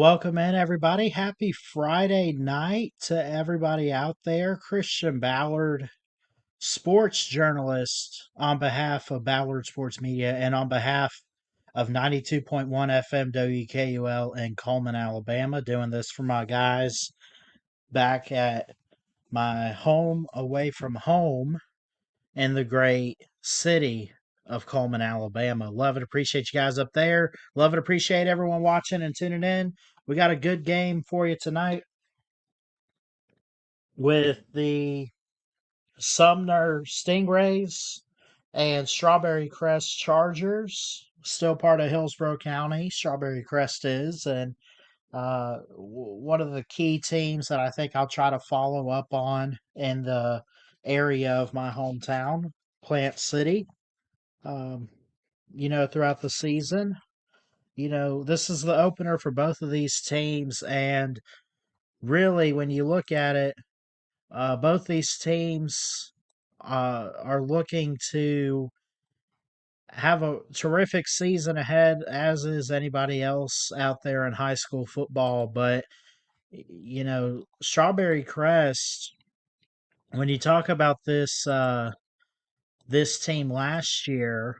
Welcome in, everybody. Happy Friday night to everybody out there. Christian Ballard, sports journalist, on behalf of Ballard Sports Media and on behalf of 92.1 FM WKUL in Coleman, Alabama, doing this for my guys back at my home away from home in the great city of Coleman, Alabama. Love and appreciate you guys up there. Love and appreciate everyone watching and tuning in. We got a good game for you tonight with the Sumner Stingrays and Strawberry Crest Chargers. Still part of Hillsborough County, Strawberry Crest is, and one of the key teams that I think I'll try to follow up on in the area of my hometown, Plant City. Um, throughout the season. This is the opener for both of these teams, and really, when you look at it, both these teams are looking to have a terrific season ahead, as is anybody else out there in high school football. But, Strawberry Crest, when you talk about this team last year,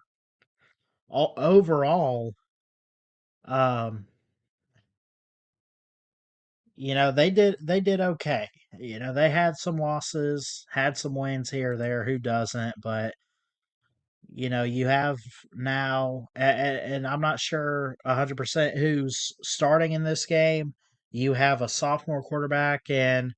overall, um, they did okay. They had some losses, had some wins here or there. Who doesn't? But you have now, and I'm not sure 100% who's starting in this game. You have a sophomore quarterback and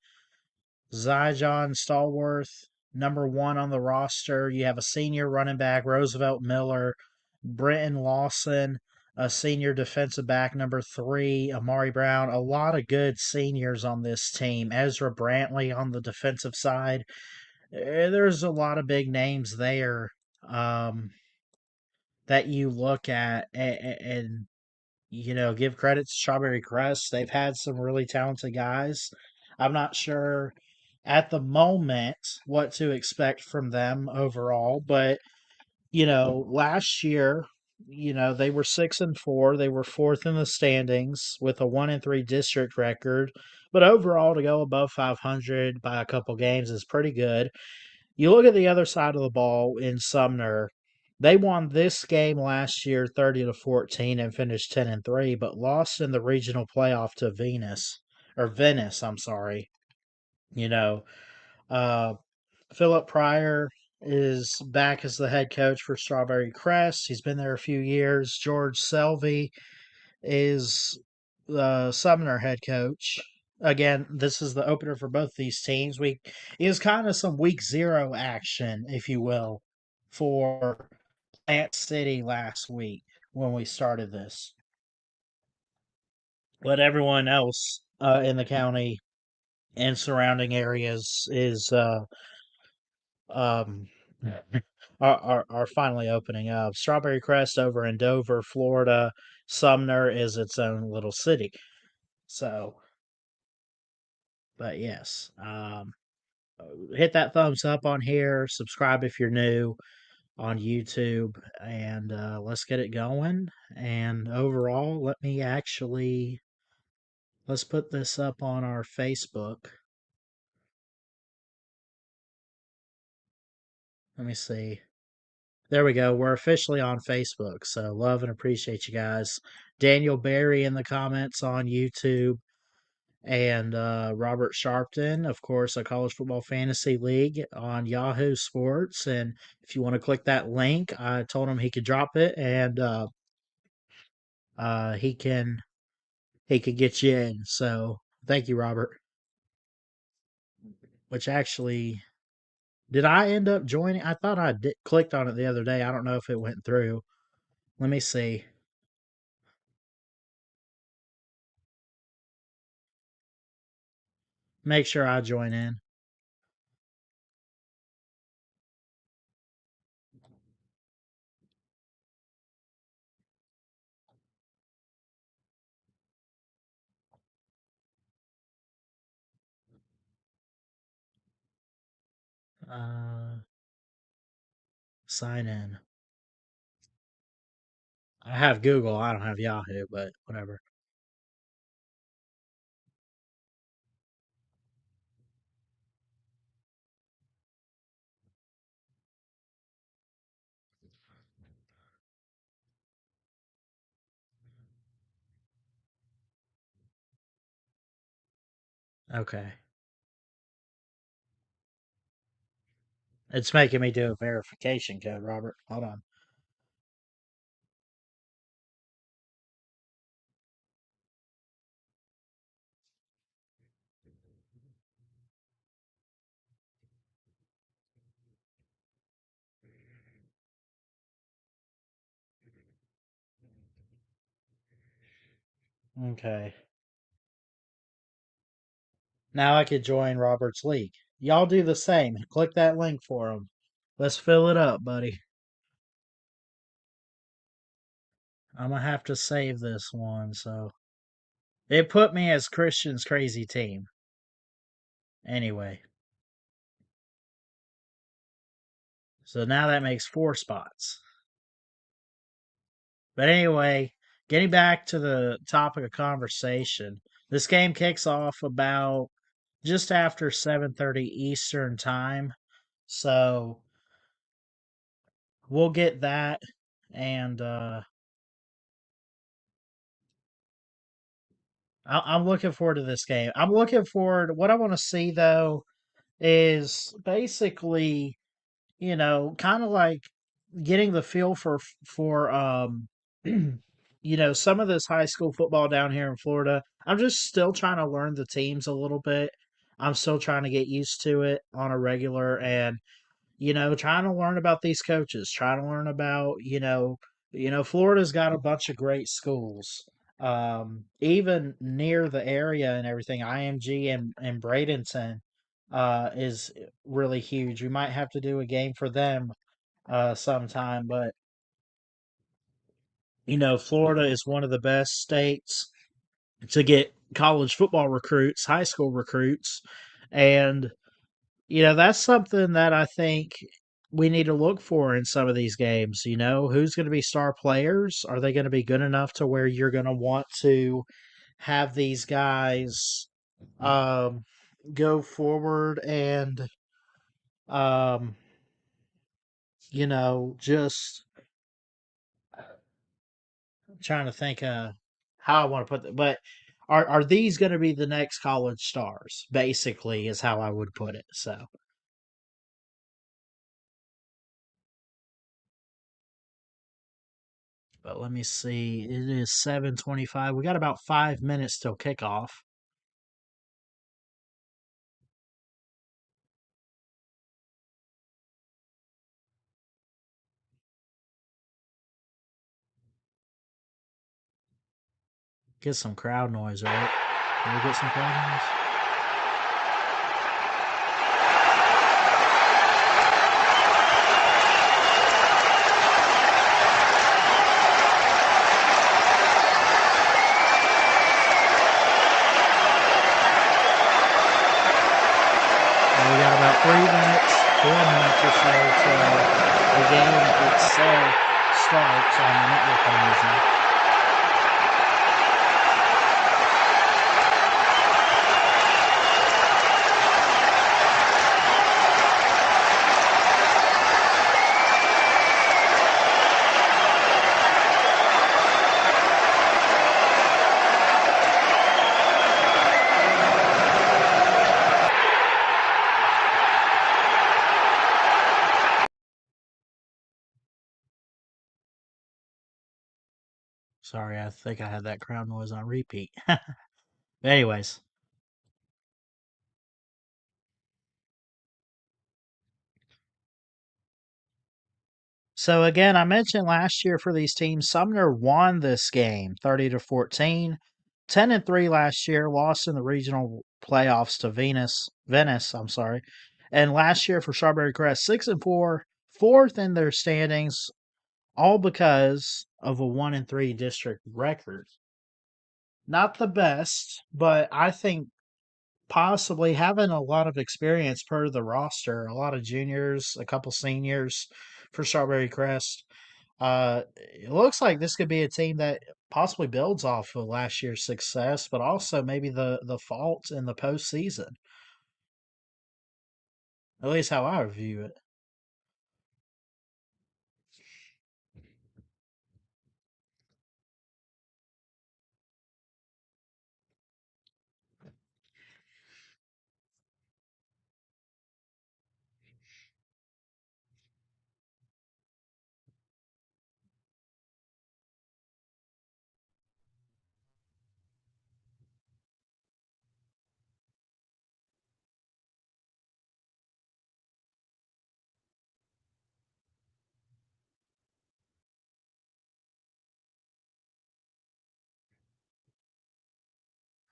Zyjon Stallworth, number one on the roster. You have a senior running back, Roosevelt Miller, Brenton Lawson, a senior defensive back, number three, Amari Brown. A lot of good seniors on this team. Ezra Brantley on the defensive side. There's a lot of big names there that you look at and give credit to Strawberry Crest. They've had some really talented guys. I'm not sure at the moment what to expect from them overall, but last year, they were 6-4. They were fourth in the standings with a 1-3 district record. But overall, to go above 500 by a couple games is pretty good. You look at the other side of the ball in Sumner. They won this game last year 30-14 and finished 10-3, but lost in the regional playoff to Venice, I'm sorry. You know, uh Philip Pryor is back as the head coach for Strawberry Crest. He's been there a few years. George Selvey is the Sumner head coach. Again, this is the opener for both these teams. We is kind of some week zero action, if you will, for Plant City last week when we started this. But everyone else in the county and surrounding areas is um, are finally opening up. Strawberry Crest over in Dover, Florida. Sumner is its own little city. So, but yes, hit that thumbs up on here. Subscribe if you're new on YouTube, and let's get it going. And overall, let's put this up on our Facebook. Let me see. There we go. We're officially on Facebook. So love and appreciate you guys. Daniel Barry in the comments on YouTube. And Robert Sharpton, of course, a college football fantasy league on Yahoo Sports. And if you want to click that link, I told him he could drop it, and uh, he can he could get you in. So thank you, Robert. Which actually, did I end up joining? I thought clicked on it the other day. I don't know if it went through. Let me see. Make sure I join in. Uh, Sign in. I have Google. I don't have Yahoo, but whatever. Okay. It's making me do a verification code, Robert. Hold on. Okay. Now I could join Robert's league. Y'all do the same. Click that link for him. Let's fill it up, buddy. I'm gonna have to save this one. So it put me as Christian's crazy team. Anyway, so now that makes 4 spots. But anyway, getting back to the topic of conversation, this game kicks off about just after 7:30 Eastern time. So we'll get that, and I'm looking forward to this game. I'm looking forward. What I want to see though is basically, kind of like getting the feel for some of this high school football down here in Florida. I'm just still trying to learn the teams a little bit. I'm still trying to get used to it on a regular, and trying to learn about these coaches, trying to learn about, Florida's got a bunch of great schools. Even near the area and everything, IMG and Bradenton is really huge. We might have to do a game for them sometime, but Florida is one of the best states to get college football recruits, high school recruits, and that's something that I think we need to look for in some of these games. Who's going to be star players? Are they going to be good enough to where you're going to want to have these guys um, go forward and, um, just trying to think how I want to put that. But are these going to be the next college stars? Basically, is how I would put it. So, but let me see. It is 7:25. We got about 5 minutes till kickoff. Get some crowd noise, right? Can we get some crowd noise? And we got about 3 minutes, 4 minutes or so till the game itself starts on the network I'm using. Sorry, I think I had that crowd noise on repeat. But anyways, so again, I mentioned last year for these teams, Sumner won this game 30-14, 10-3 last year, lost in the regional playoffs to Venice, I'm sorry. And last year for Strawberry Crest, 6-4, fourth in their standings, all because of a 1-3 district record. Not the best, but I think possibly having a lot of experience per the roster, a lot of juniors, a couple seniors for Strawberry Crest. It looks like this could be a team that possibly builds off of last year's success, but also maybe the fault in the postseason. At least how I view it.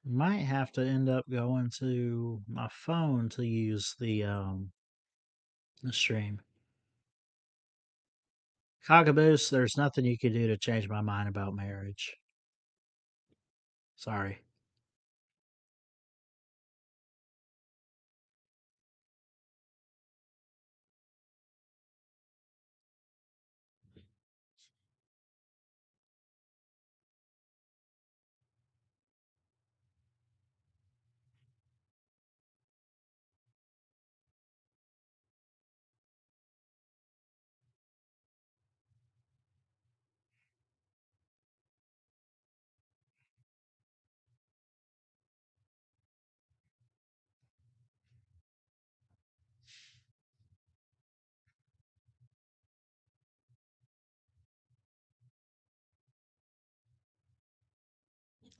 Might have to end up going to my phone to use the stream. Cockaboose, there's nothing you can do to change my mind about marriage. Sorry.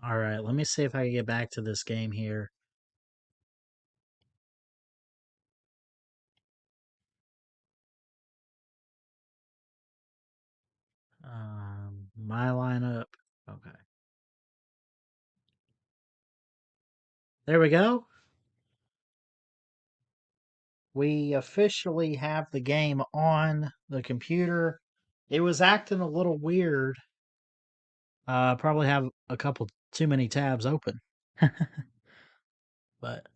All right, let me see if I can get back to this game here. My lineup. Okay. There we go. We officially have the game on the computer. It was acting a little weird. Probably have a couple too many tabs open. But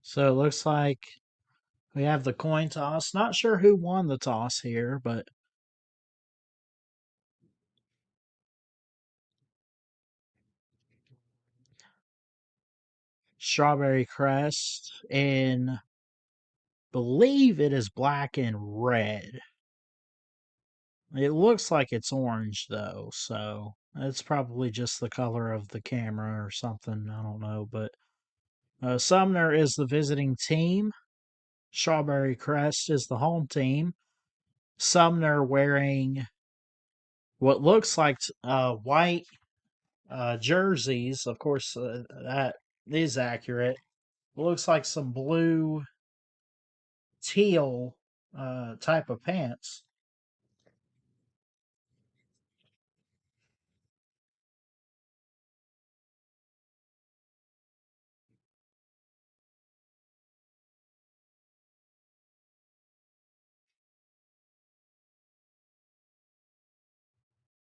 so it looks like we have the coin toss. Not sure who won the toss here, but Strawberry Crest and believe it is black and red. It looks like it's orange though, so it's probably just the color of the camera or something. I don't know, but Sumner is the visiting team. Strawberry Crest is the home team. Sumner wearing what looks like white jerseys. Of course, that is accurate. It looks like some blue teal type of pants.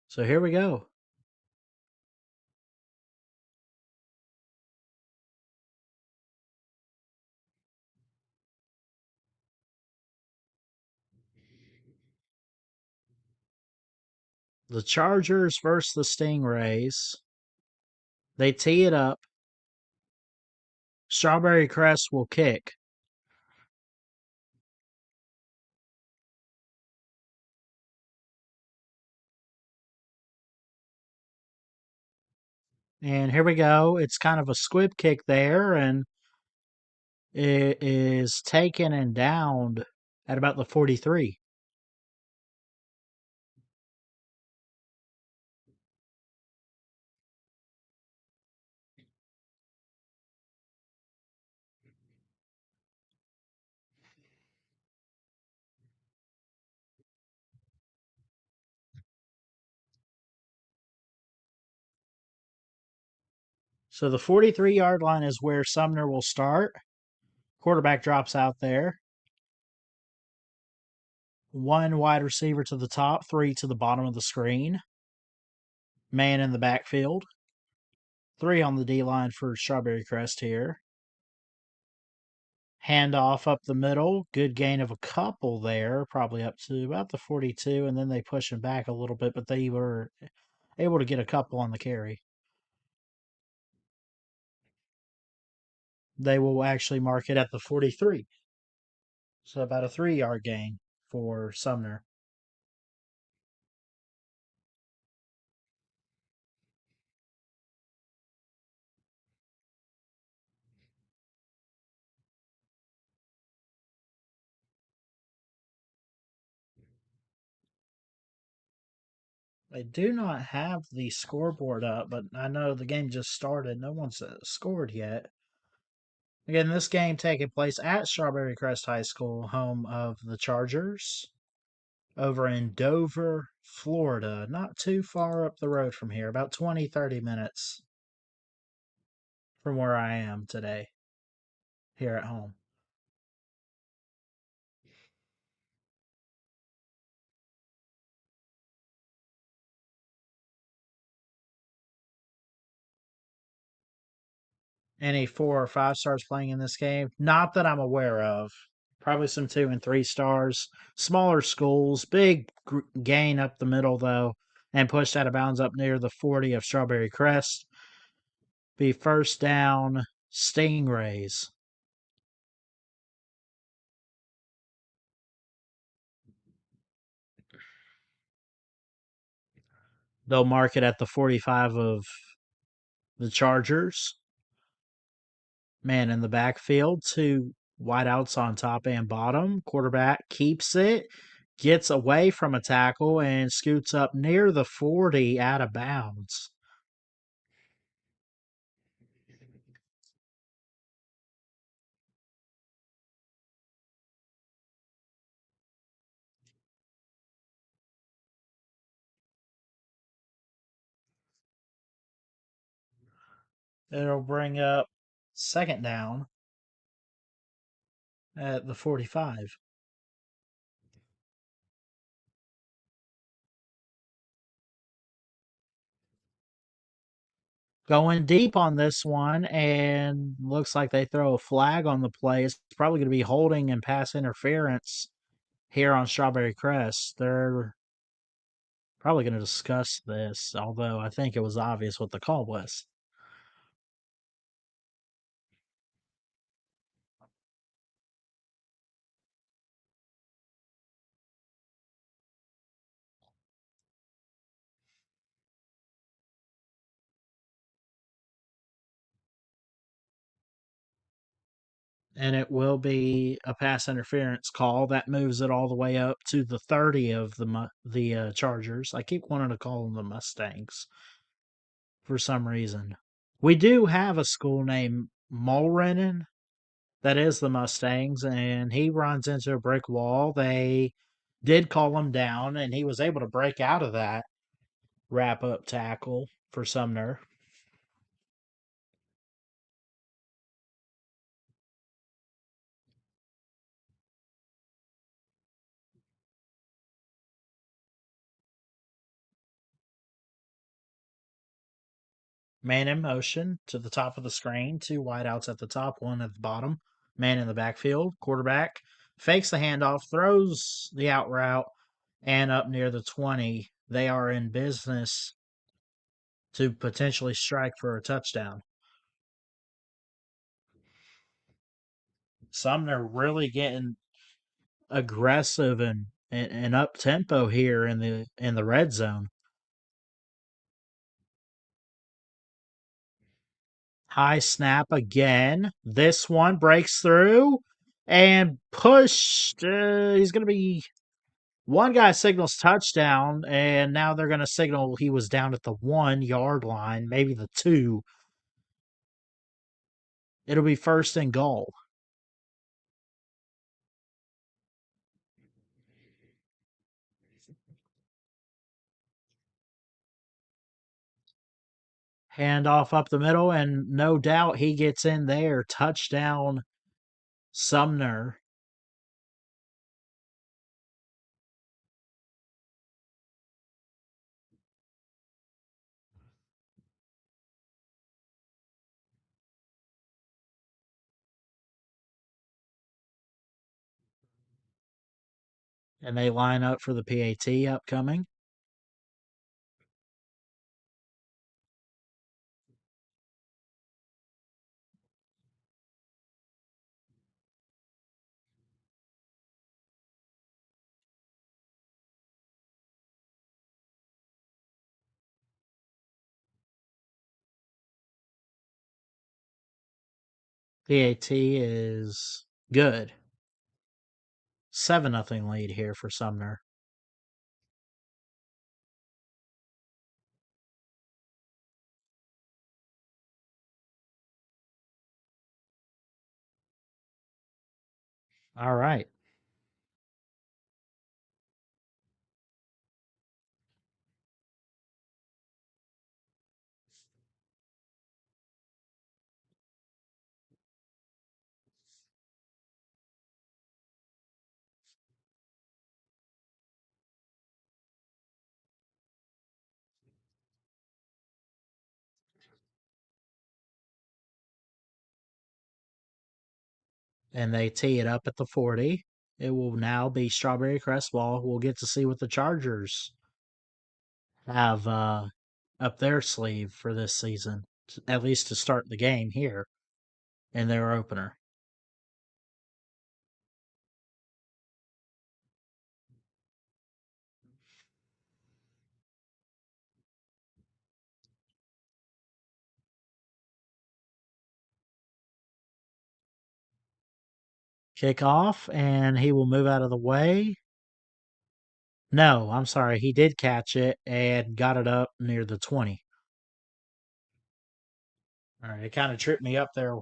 So here we go. The Chargers versus the Stingrays. They tee it up. Strawberry Crest will kick. And here we go. It's kind of a squib kick there, and it is taken and downed at about the 43. So the 43-yard line is where Sumner will start. Quarterback drops out there. One wide receiver to the top, three to the bottom of the screen. Man in the backfield. Three on the D line for Strawberry Crest here. Handoff up the middle. Good gain of a couple there, probably up to about the 42, and then they push him back a little bit, but they were able to get a couple on the carry. They will actually mark it at the 43. So about a 3-yard gain for Sumner. I do not have the scoreboard up, but I know the game just started. No one's scored yet. Again, this game taking place at Strawberry Crest High School, home of the Chargers, over in Dover, Florida. Not too far up the road from here, about 20-30 minutes from where I am today, here at home. Any 4 or 5 stars playing in this game? Not that I'm aware of. Probably some 2 and 3 stars. Smaller schools, big gain up the middle though, and pushed out of bounds up near the 40 of Strawberry Crest. Be first down, Stingrays. They'll mark it at the 45 of the Chargers. Man in the backfield, 2 wideouts on top and bottom. Quarterback keeps it, gets away from a tackle, and scoots up near the 40 out of bounds. It'll bring up second down at the 45. Going deep on this one, and looks like they throw a flag on the play. It's probably going to be holding and pass interference here on Strawberry Crest. They're probably going to discuss this, although I think it was obvious what the call was. And it will be a pass interference call that moves it all the way up to the 30 of the Chargers. I keep wanting to call them the Mustangs for some reason. We do have a school named Mulrennan that is the Mustangs, and he runs into a brick wall. They did call him down, and he was able to break out of that wrap up tackle for Sumner. Man in motion to the top of the screen, 2 wideouts at the top, one at the bottom. Man in the backfield, quarterback fakes the handoff, throws the out route, and up near the 20. They are in business to potentially strike for a touchdown. Sumner really getting aggressive and up tempo here in the red zone. High snap again. This one breaks through and pushed. He's going to be one guy signals touchdown, and now they're going to signal he was down at the 1 yard line, maybe the 2. It'll be first and goal. Handoff up the middle, and no doubt he gets in there. Touchdown, Sumner. And they line up for the PAT upcoming. PAT is good. 7-0 lead here for Sumner. All right. And they tee it up at the 40. It will now be Strawberry Crest ball. We'll get to see what the Chargers have up their sleeve for this season, at least to start the game here in their opener. Kickoff, and he will move out of the way. No, I'm sorry. He did catch it and got it up near the 20. All right. It kind of tripped me up there.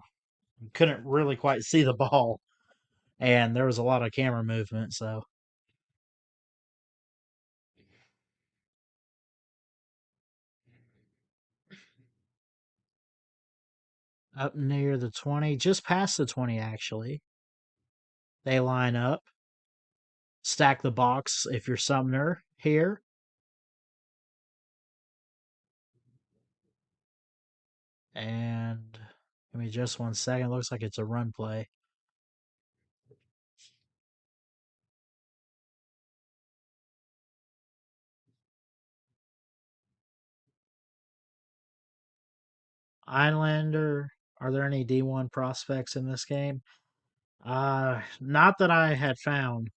Couldn't really quite see the ball, and there was a lot of camera movement. So up near the 20, just past the 20, actually. They line up, stack the box if you're Sumner here. And give me just 1 second. Looks like it's a run play. Islander, are there any D1 prospects in this game? Not that I had found.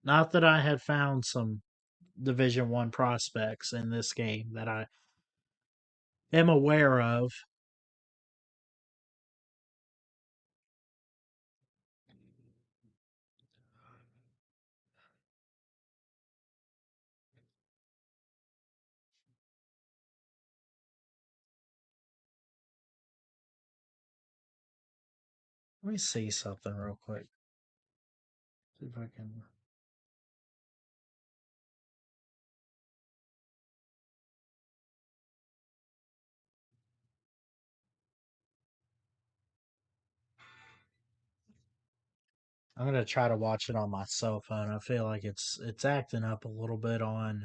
Not that I had found some Division 1 prospects in this game that I am aware of. Let me see something real quick. See if I can. I'm gonna try to watch it on my cell phone. I feel like it's acting up a little bit on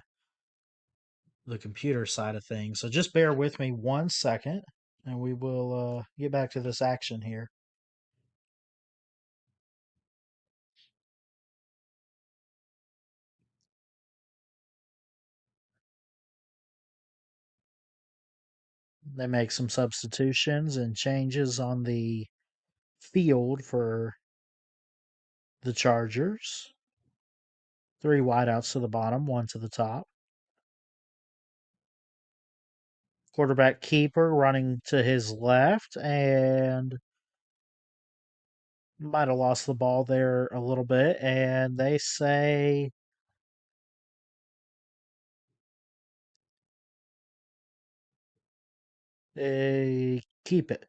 the computer side of things. So just bear with me 1 second, and we will get back to this action here. They make some substitutions and changes on the field for the Chargers. Three wideouts to the bottom, one to the top. Quarterback keeper running to his left and might have lost the ball there a little bit. And they say keep it.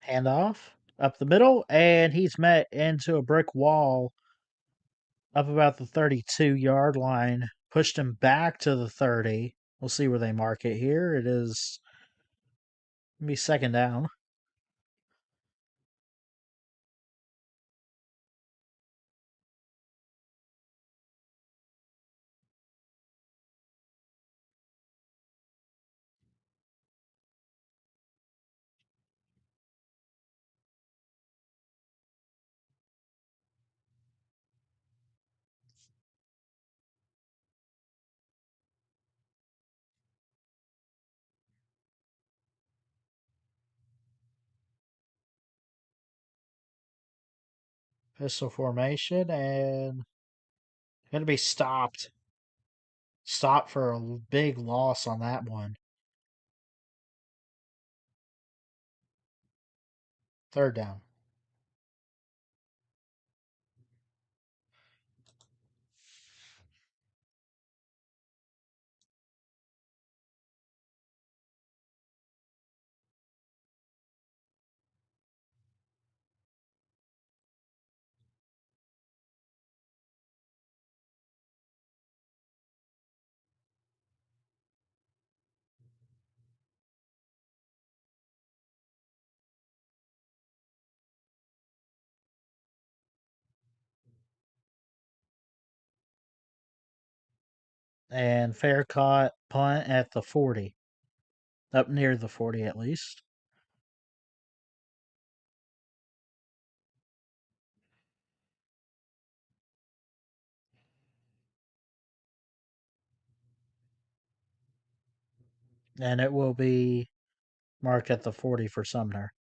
Handoff up the middle, and he's met into a brick wall up about the 32-yard line, pushed him back to the 30. We'll see where they mark it here. It is be second down. Pistol formation and going to be stopped. Stopped for a big loss on that one. Third down. And fair caught punt at the 40. Up near the 40 at least. And it will be marked at the 40 for Sumner.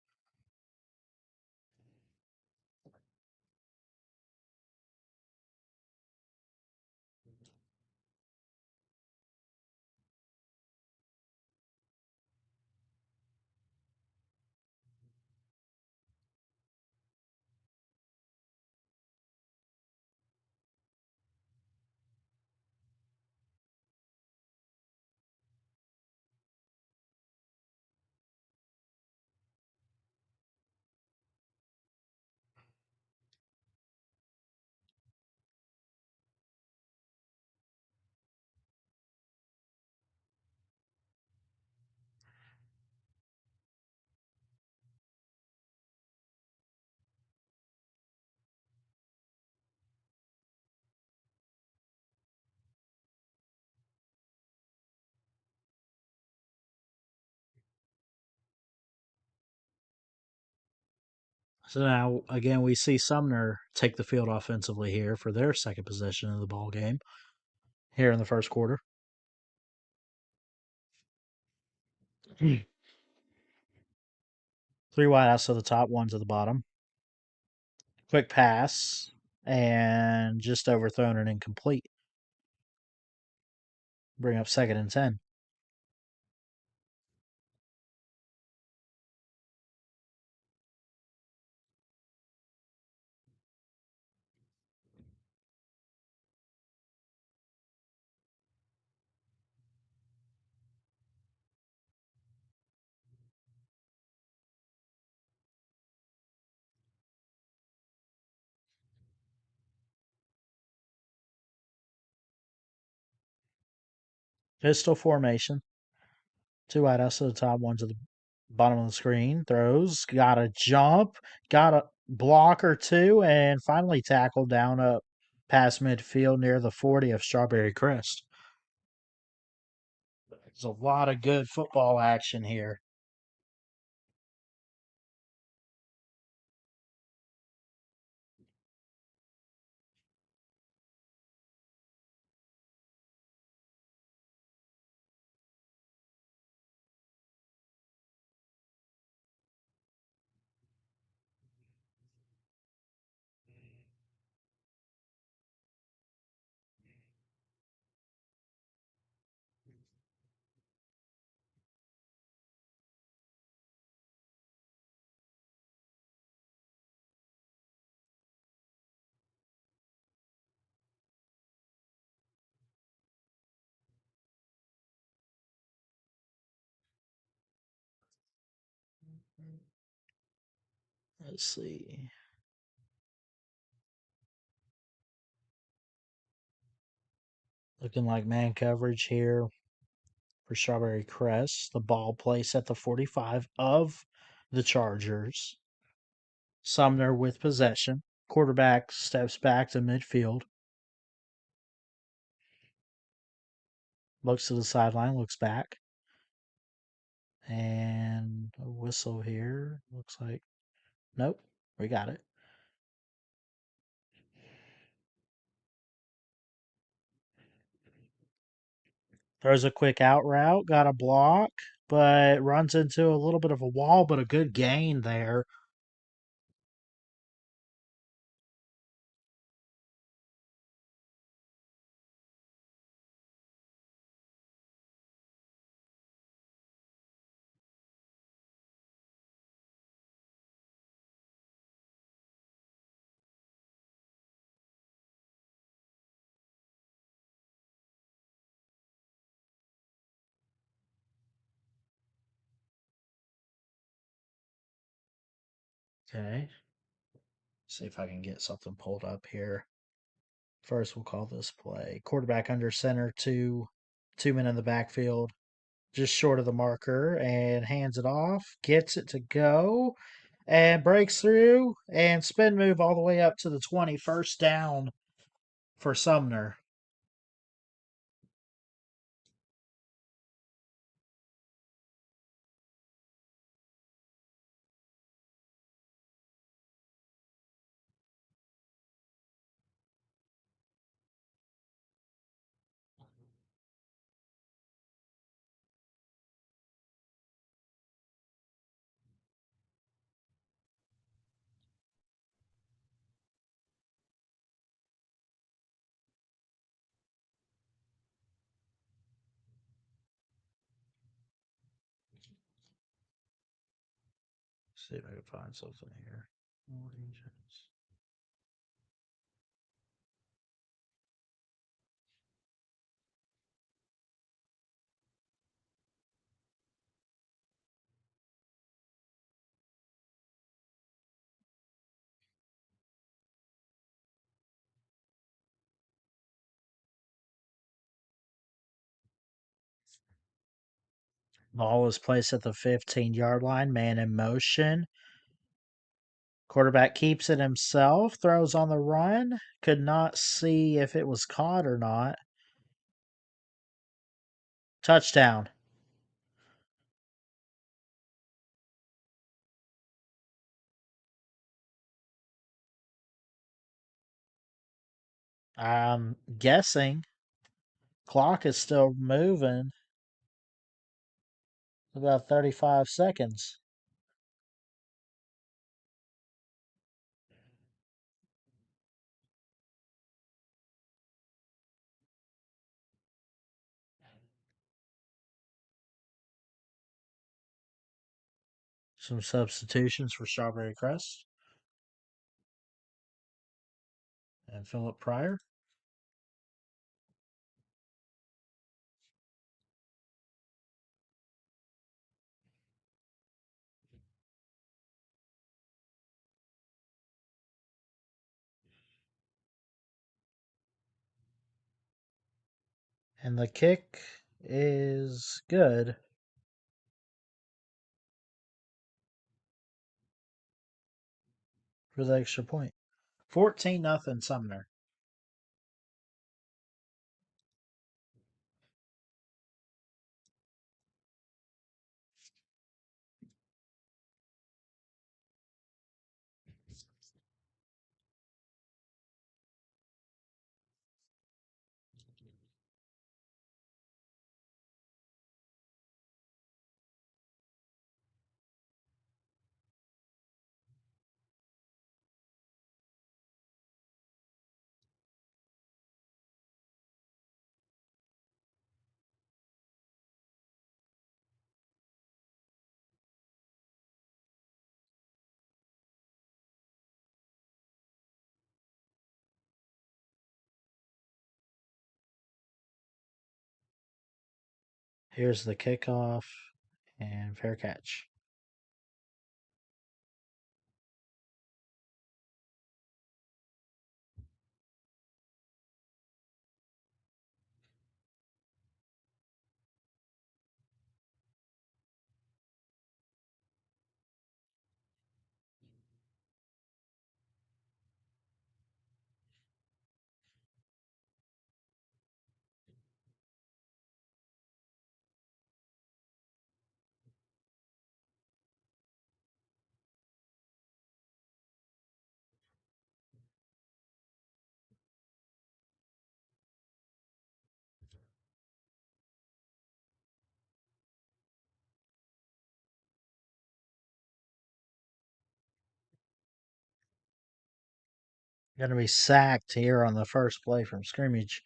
So now, again, we see Sumner take the field offensively here for their second possession of the ball game here in the first quarter. Three wideouts to the top, one to the bottom. Quick pass and just overthrown and incomplete. Bring up second and 10. Pistol formation. Two wideouts to the top, one to the bottom of the screen. Throws. Got a jump. Got a block or two. And finally tackled down up past midfield near the 40 of Strawberry Crest. There's a lot of good football action here. Let's see. Looking like man coverage here for Strawberry Crest. The ball placed at the 45 of the Chargers. Sumner with possession. Quarterback steps back to midfield. Looks to the sideline, looks back. And a whistle here. Looks like, nope, we got it. Throws a quick out route, got a block, but runs into a little bit of a wall, but a good gain there. Okay. See if I can get something pulled up here. First, we'll call this play. Quarterback under center, two men in the backfield, just short of the marker, and hands it off. Gets it to go and breaks through and spin move all the way up to the 20. First down for Sumner. See if I can find something here. Ball is placed at the 15-yard line, man in motion. Quarterback keeps it himself, throws on the run. Could not see if it was caught or not. Touchdown. I'm guessing. Clock is still moving. About 35 seconds. Some substitutions for Strawberry Crest and Philip Pryor. And the kick is good for the extra point. 14-0 Sumner. Here's the kickoff and fair catch. Going to be sacked here on the first play from scrimmage.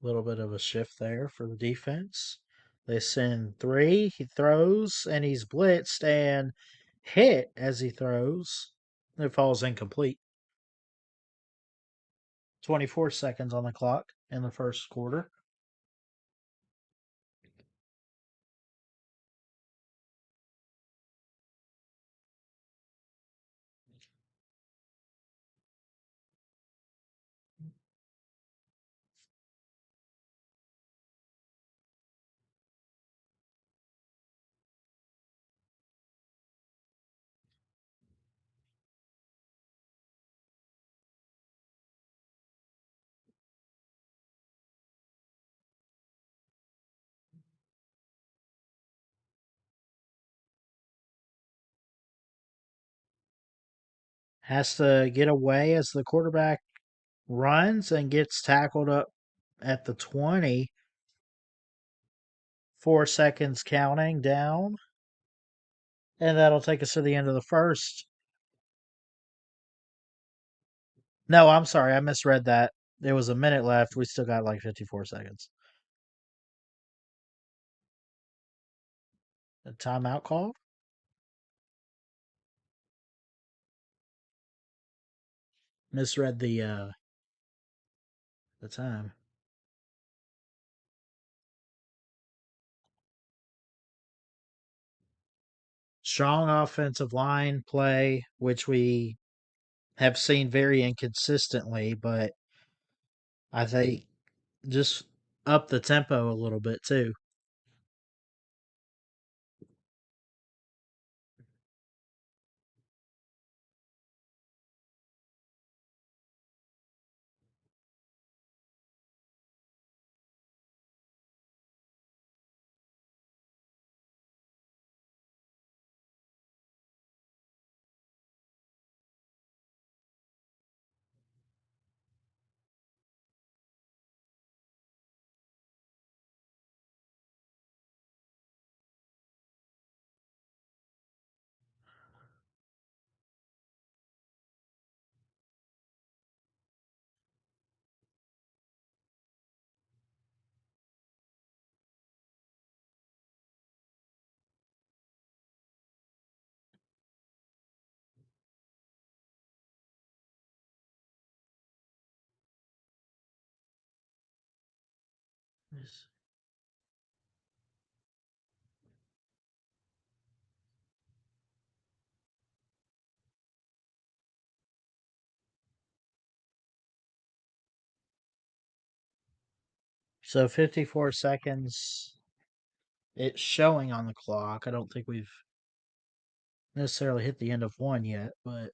A little bit of a shift there for the defense. They send three. He throws and he's blitzed and hit as he throws. It falls incomplete. 24 seconds on the clock in the first quarter. Has to get away as the quarterback runs and gets tackled up at the 20. 4 seconds counting down. And that'll take us to the end of the first. No, I'm sorry. I misread that. There was a minute left. We still got like 54 seconds. A timeout call? Misread the time. Strong offensive line play, which we have seen very inconsistently, but I think just up the tempo a little bit too. So 54 seconds. It's showing on the clock. I don't think we've necessarily hit the end of one yet, but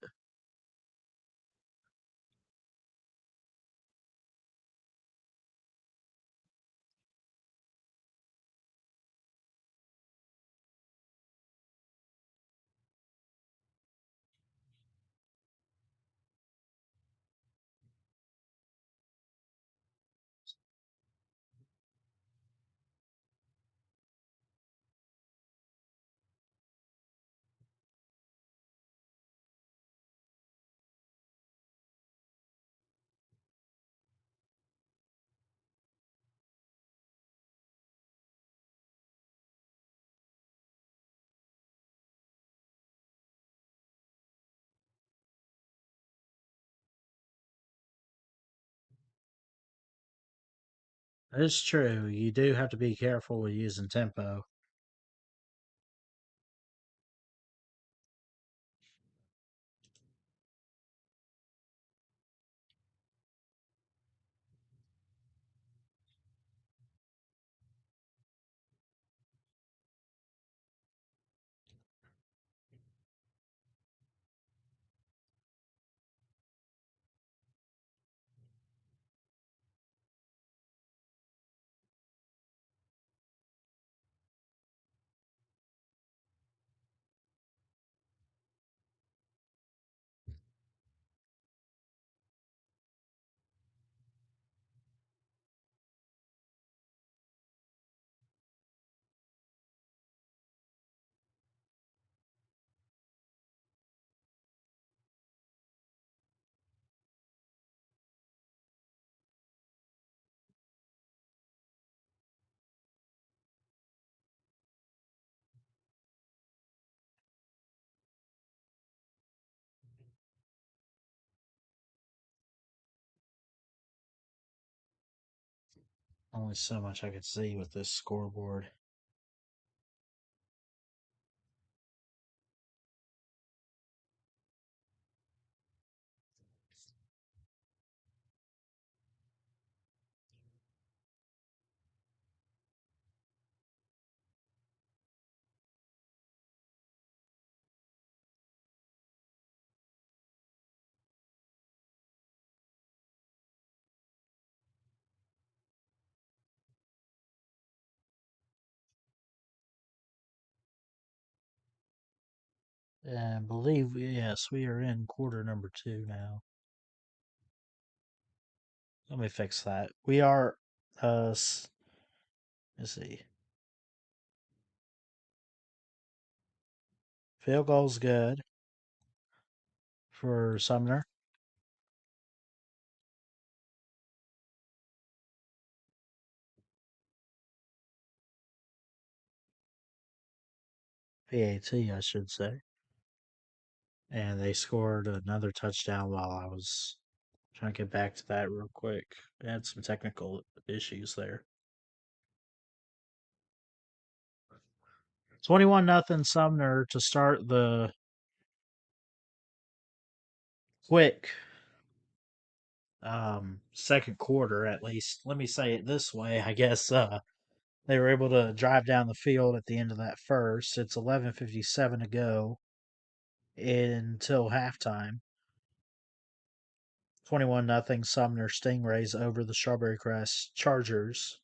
it's true. You do have to be careful with using tempo. Only so much I could see with this scoreboard. And believe, yes, we are in quarter number 2 now. Let me fix that. We are, let's see. Field goal's good for Sumner. PAT, I should say. And they scored another touchdown while I was trying to get back to that real quick. They had some technical issues there. 21 nothing Sumner to start the quick second quarter, at least. Let me say it this way. I guess they were able to drive down the field at the end of that first. It's 11:57 to go until halftime. 21 nothing Sumner Stingrays over the Strawberry Crest Chargers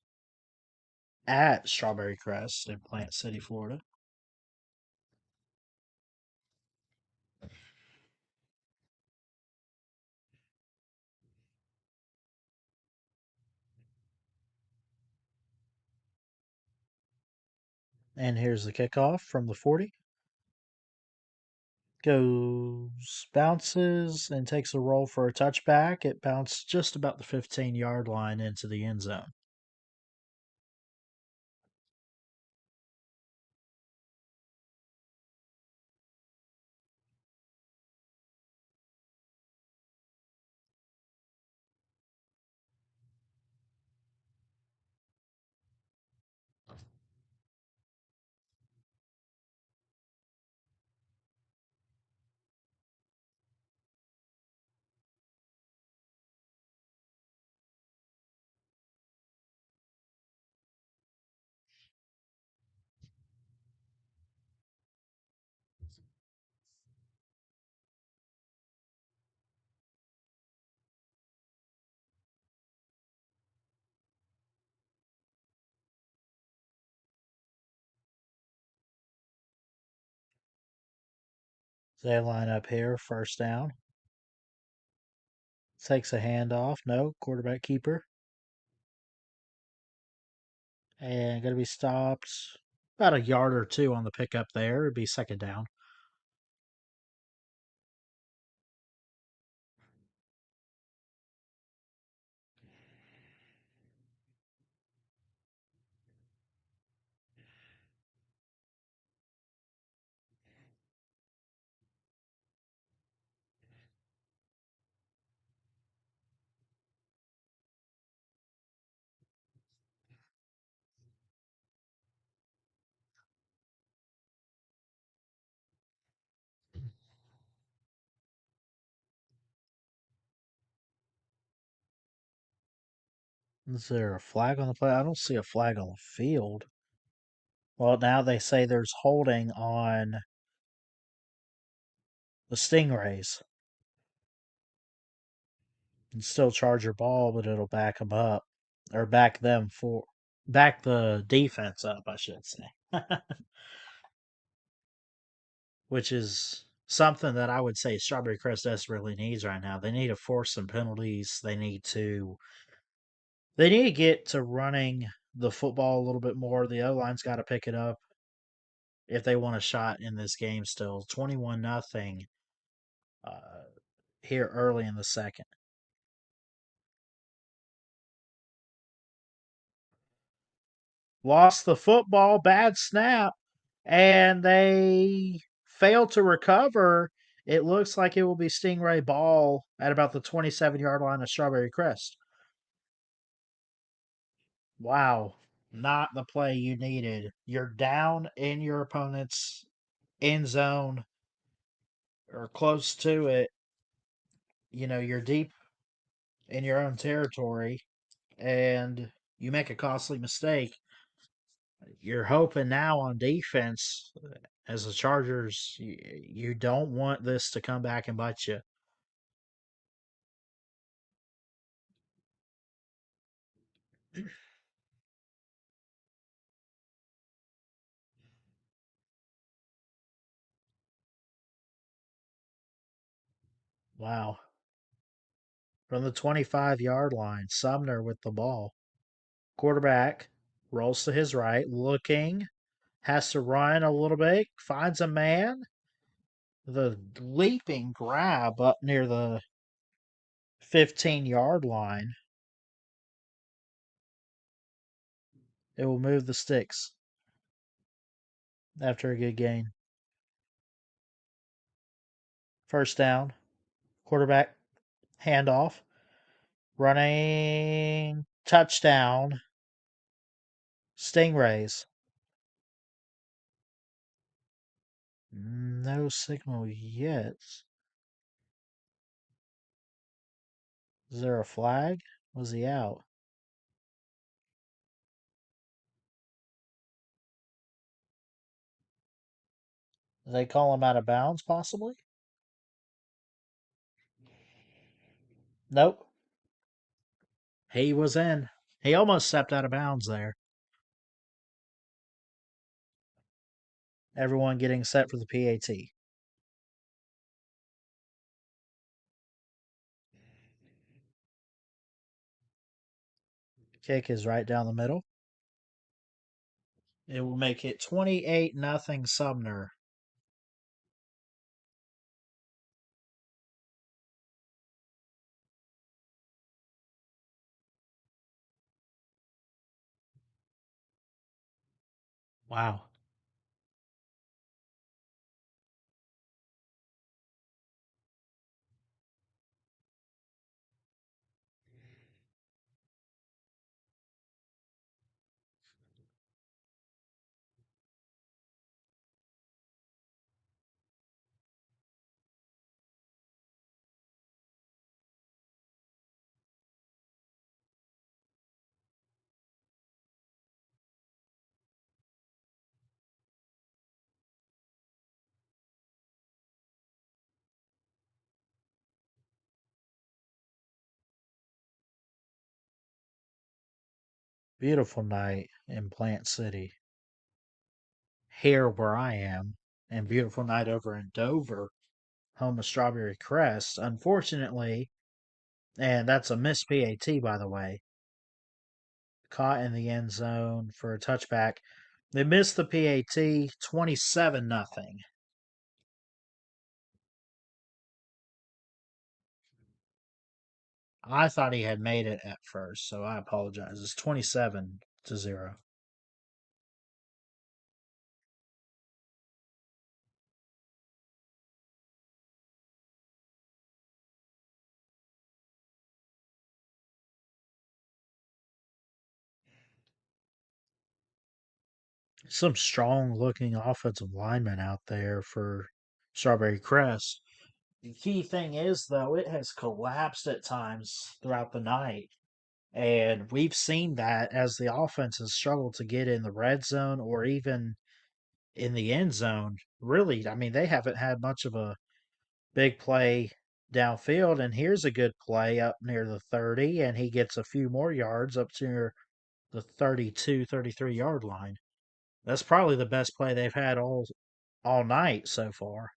at Strawberry Crest in Plant City, Florida. And here's the kickoff from the 40. Goes, bounces, and takes a roll for a touchback. It bounced just about the 15-yard line into the end zone. They line up here, first down. Takes a handoff. No, quarterback keeper. And going to be stopped about a yard or two on the pickup there. It'd be second down. Is there a flag on the play? I don't see a flag on the field. Well, now they say there's holding on the Stingrays. And still Charger ball, but it'll back them up. Or back the defense up, I should say. Which is something that I would say Strawberry Crest desperately needs right now. They need to force some penalties. They need to get to running the football a little bit more. The O line's got to pick it up if they want a shot in this game still. 21 nothing here early in the second. Lost the football, bad snap, and they failed to recover. It looks like it will be Stingray ball at about the 27-yard line of Strawberry Crest. Wow. Not the play you needed. You're down in your opponent's end zone or close to it. You're deep in your own territory and you make a costly mistake. You're hoping now on defense as the Chargers, you don't want this to come back and bite you. Wow. From the 25-yard line, Sumner with the ball. Quarterback rolls to his right, looking, has to run a little bit, finds a man. The leaping grab up near the 15-yard line. It will move the sticks after a good gain. First down, quarterback handoff, running touchdown, Stingrays. No signal yet. Is there a flag? Was he out? Did they call him out of bounds, possibly? Nope. He was in. He almost stepped out of bounds there. Everyone getting set for the PAT. Kick is right down the middle. It will make it 28-0 Sumner. Wow. Beautiful night in Plant City. Here where I am. And beautiful night over in Dover, home of Strawberry Crest. Unfortunately, and that's a missed PAT, by the way, caught in the end zone for a touchback. They missed the PAT 27-0. I thought he had made it at first, so I apologize. It's 27-0. Some strong looking offensive linemen out there for Strawberry Crest. The key thing is, though, it has collapsed at times throughout the night. And we've seen that as the offense has struggled to get in the red zone or even in the end zone. Really, I mean, they haven't had much of a big play downfield. And here's a good play up near the 30, and he gets a few more yards up to the 32, 33-yard line. That's probably the best play they've had all night so far.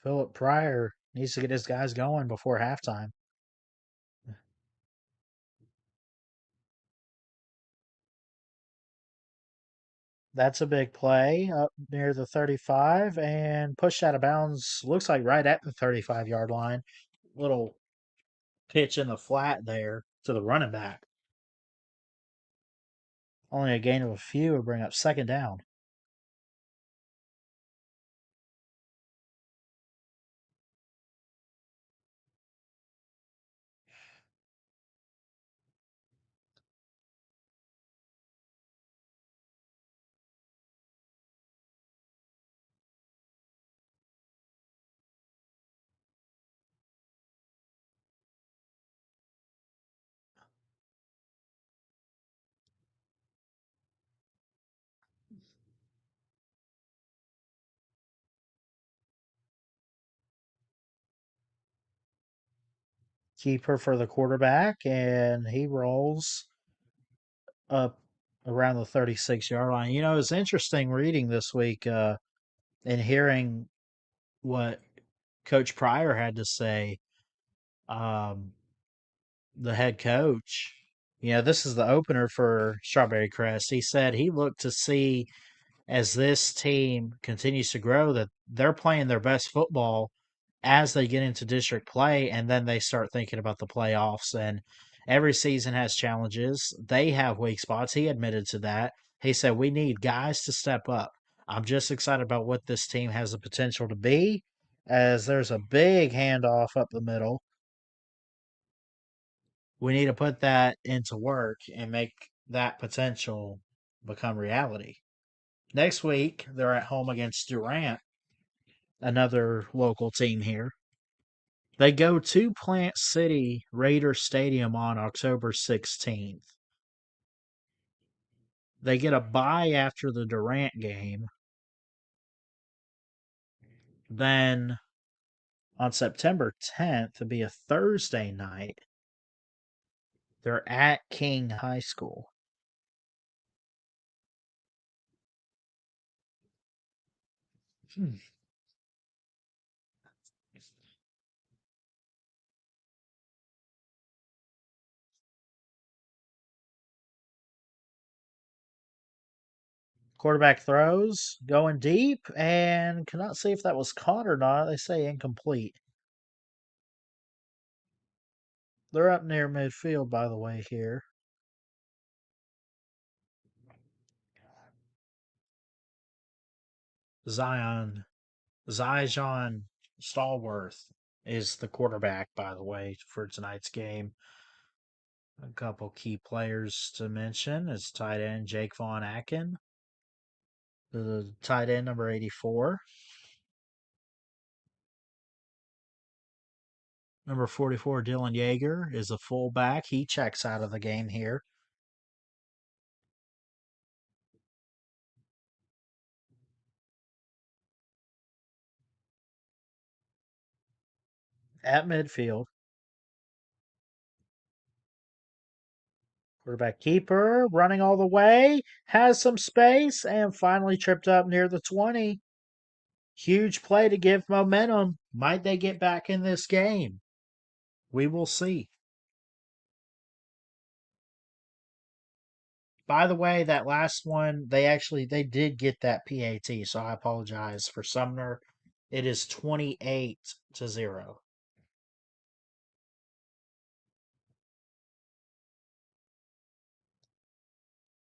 Philip Pryor needs to get his guys going before halftime. That's a big play up near the 35 and pushed out of bounds. Looks like right at the 35-yard line. Little pitch in the flat there to the running back. Only a gain of a few would bring up second down. Keeper for the quarterback, and he rolls up around the 36-yard line. You know, it's interesting reading this week and hearing what Coach Pryor had to say. Um, the head coach, you know, this is the opener for Strawberry Crest. He said he looked to see as this team continues to grow that they're playing their best football as they get into district play, and then they start thinking about the playoffs. And every season has challenges. They have weak spots. He admitted to that. He said, we need guys to step up. I'm just excited about what this team has the potential to be, as there's a big handoff up the middle. We need to put that into work and make that potential become reality. Next week, they're at home against Durant, another local team here. They go to Plant City Raider Stadium on October 16th. They get a bye after the Durant game. Then on September 10th, to be a Thursday night, they're at King High School. Hmm. Quarterback throws, going deep, and cannot see if that was caught or not. They say incomplete. They're up near midfield, by the way, here. Zion, Zion Stallworth is the quarterback, by the way, for tonight's game. A couple key players to mention is tight end Jake Von Aken, the tight end number 84. Number 44, Dylan Yeager, is a fullback. He checks out of the game here. At midfield, quarterback keeper running all the way, has some space, and finally tripped up near the 20. Huge play to give momentum. Might they get back in this game? We will see. By the way, that last one, they did get that PAT, so I apologize for Sumner. It is 28-0.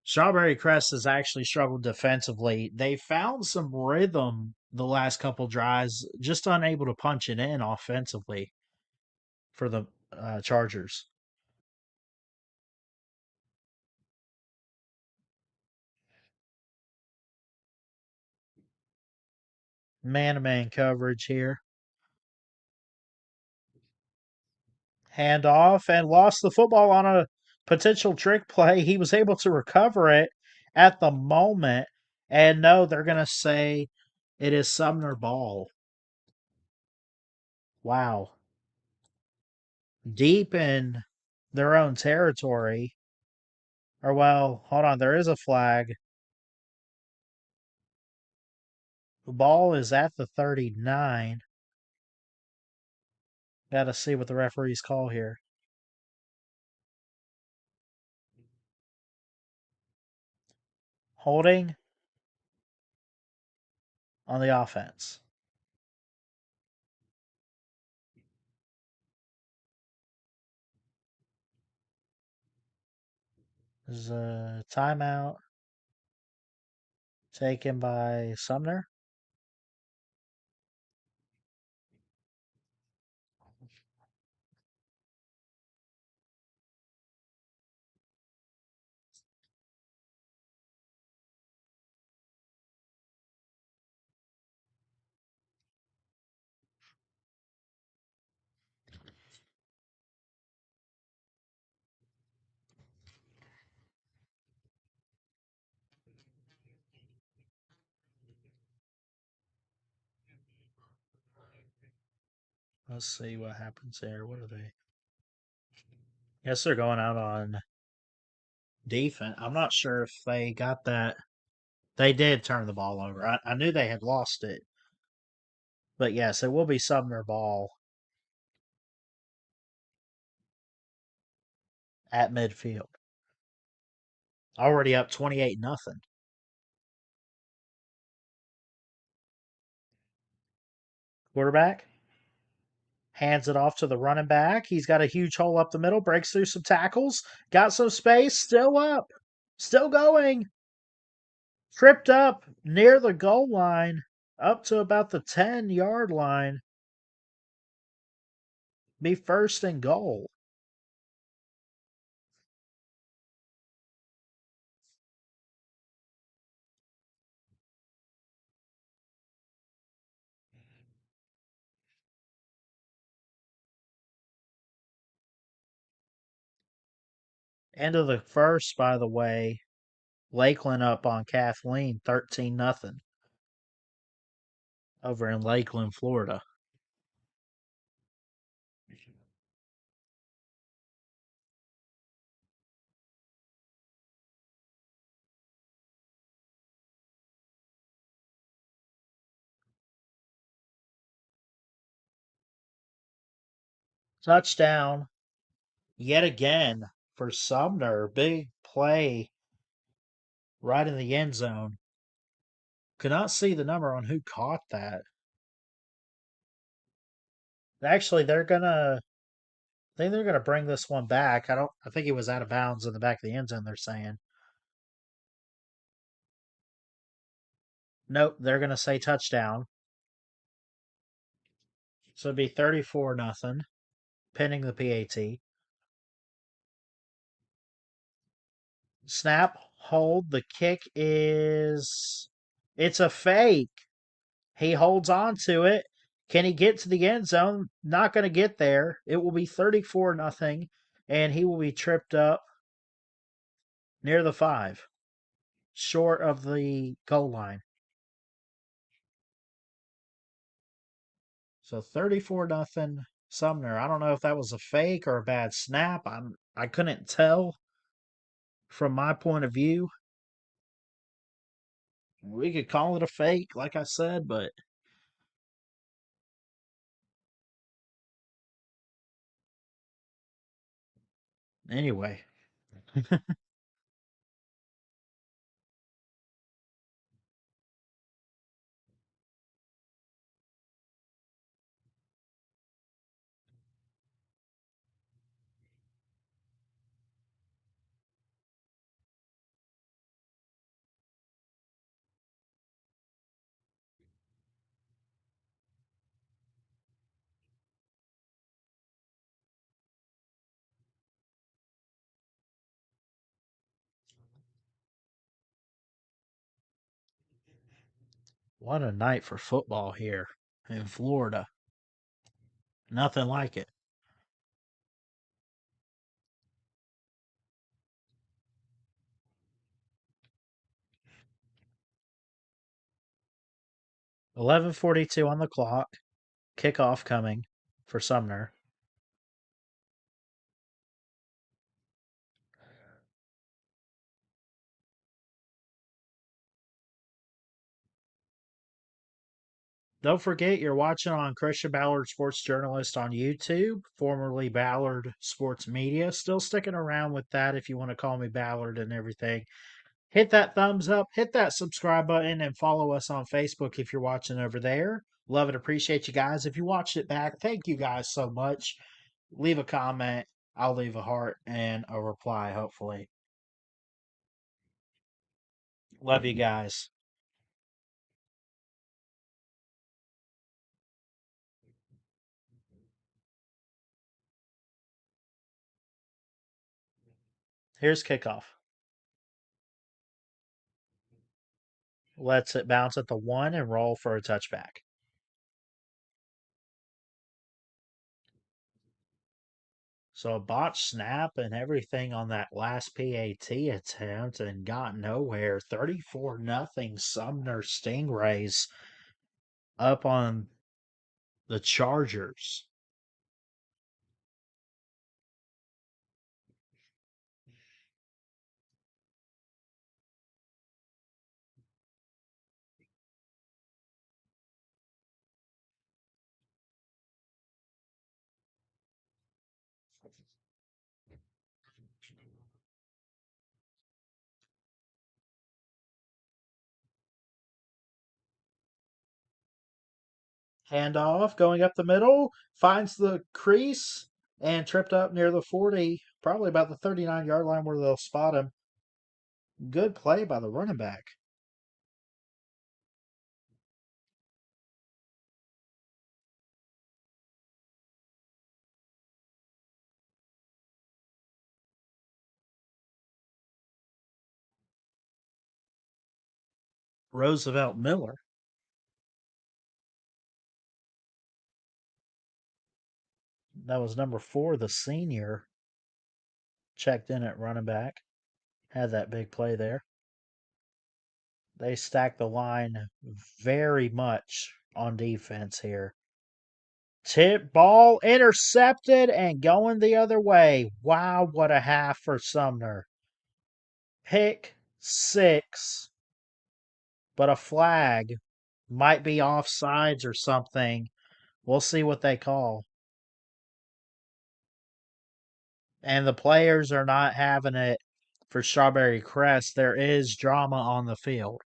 Strawberry Crest has actually struggled defensively. They found some rhythm the last couple drives, just unable to punch it in offensively for the Chargers. Man to man coverage here. Hand off and lost the football on a potential trick play. He was able to recover it at the moment. And no, they're going to say it is Sumner ball. Wow. Deep in their own territory. Or, well, hold on. There is a flag. The ball is at the 39. Got to see what the referees call here. Holding. on the offense. There's a timeout taken by Sumner. Let's see what happens there. What are they? Guess they're going out on defense. I'm not sure if they got that. They did turn the ball over. I knew they had lost it. But yes, it will be Sumner ball at midfield. Already up 28 nothing. Quarterback hands it off to the running back. He's got a huge hole up the middle, breaks through some tackles, got some space, still up, still going. Tripped up near the goal line, up to about the 10-yard line. Be first and goal. End of the first, by the way. Lakeland up on Kathleen 13 nothing over in Lakeland, Florida. Touchdown yet again for Sumner. Big play right in the end zone. Could not see the number on who caught that. Actually, I think they're gonna bring this one back. I think he was out of bounds in the back of the end zone, they're saying. Nope, they're gonna say touchdown. So it'd be 34 nothing, pending the PAT. Snap, hold, the kick is it's a fake. He holds on to it. Can he get to the end zone? Not going to get there. It will be 34 nothing, and he will be tripped up near the 5, short of the goal line. So 34 nothing Sumner. I don't know if that was a fake or a bad snap. I couldn't tell from my point of view. We could call it a fake, like I said, but anyway. What a night for football here in Florida. Nothing like it. 11:42 on the clock. Kickoff coming for Sumner. Don't forget you're watching on Christian Ballard Sports Journalist on YouTube, formerly Ballard Sports Media. Still sticking around with that if you want to call me Ballard and everything. Hit that thumbs up, hit that subscribe button, and follow us on Facebook if you're watching over there. Love and appreciate you guys. If you watched it back, thank you guys so much. Leave a comment. I'll leave a heart and a reply, hopefully. Love you guys. Here's kickoff. Lets it bounce at the 1 and roll for a touchback. So a botched snap and everything on that last PAT attempt and got nowhere. 34 nothing Sumner Stingrays up on the Chargers. Handoff going up the middle, finds the crease and tripped up near the 40, probably about the 39-yard line where they'll spot him. Good play by the running back. Roosevelt Miller. That was number 4, the senior, checked in at running back. Had that big play there. They stacked the line very much on defense here. Tip ball intercepted and going the other way. Wow, what a half for Sumner. Pick 6, but a flag might be offsides or something. We'll see what they call. And the players are not having it for Strawberry Crest. There is drama on the field.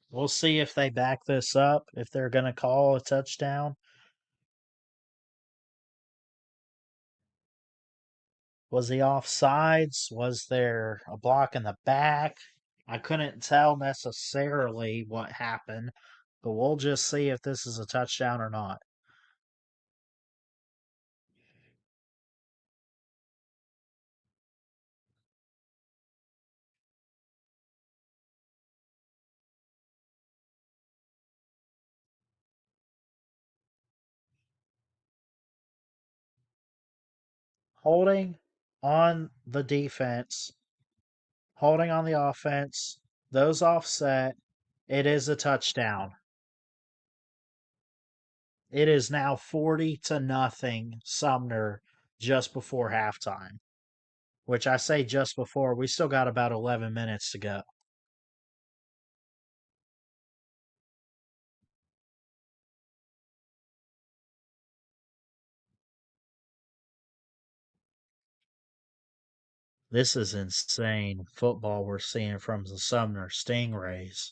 We'll see if they back this up, if they're going to call a touchdown. Was he offsides? Was there a block in the back? I couldn't tell necessarily what happened, but we'll just see if this is a touchdown or not. Holding on the defense, holding on the offense, those offset. It is a touchdown. It is now 40 to nothing Sumner just before halftime, which I say just before. We still got about 11 minutes to go. This is insane football we're seeing from the Sumner Stingrays.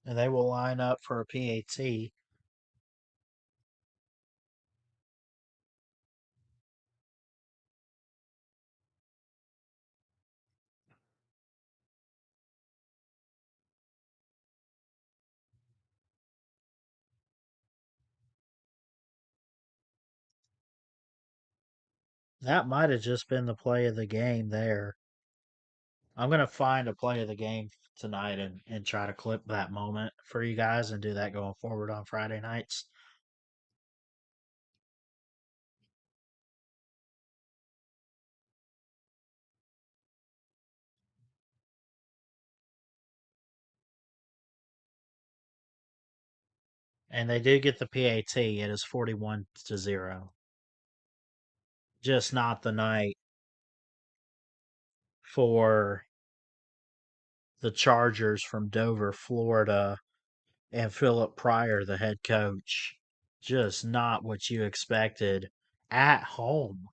And they will line up for a PAT. That might have just been the play of the game there. I'm going to find a play of the game tonight and try to clip that moment for you guys and do that going forward on Friday nights. And they do get the PAT. It is 41-0. Just not the night for the Chargers from Dover, Florida, and Philip Pryor, the head coach. Just not what you expected at home.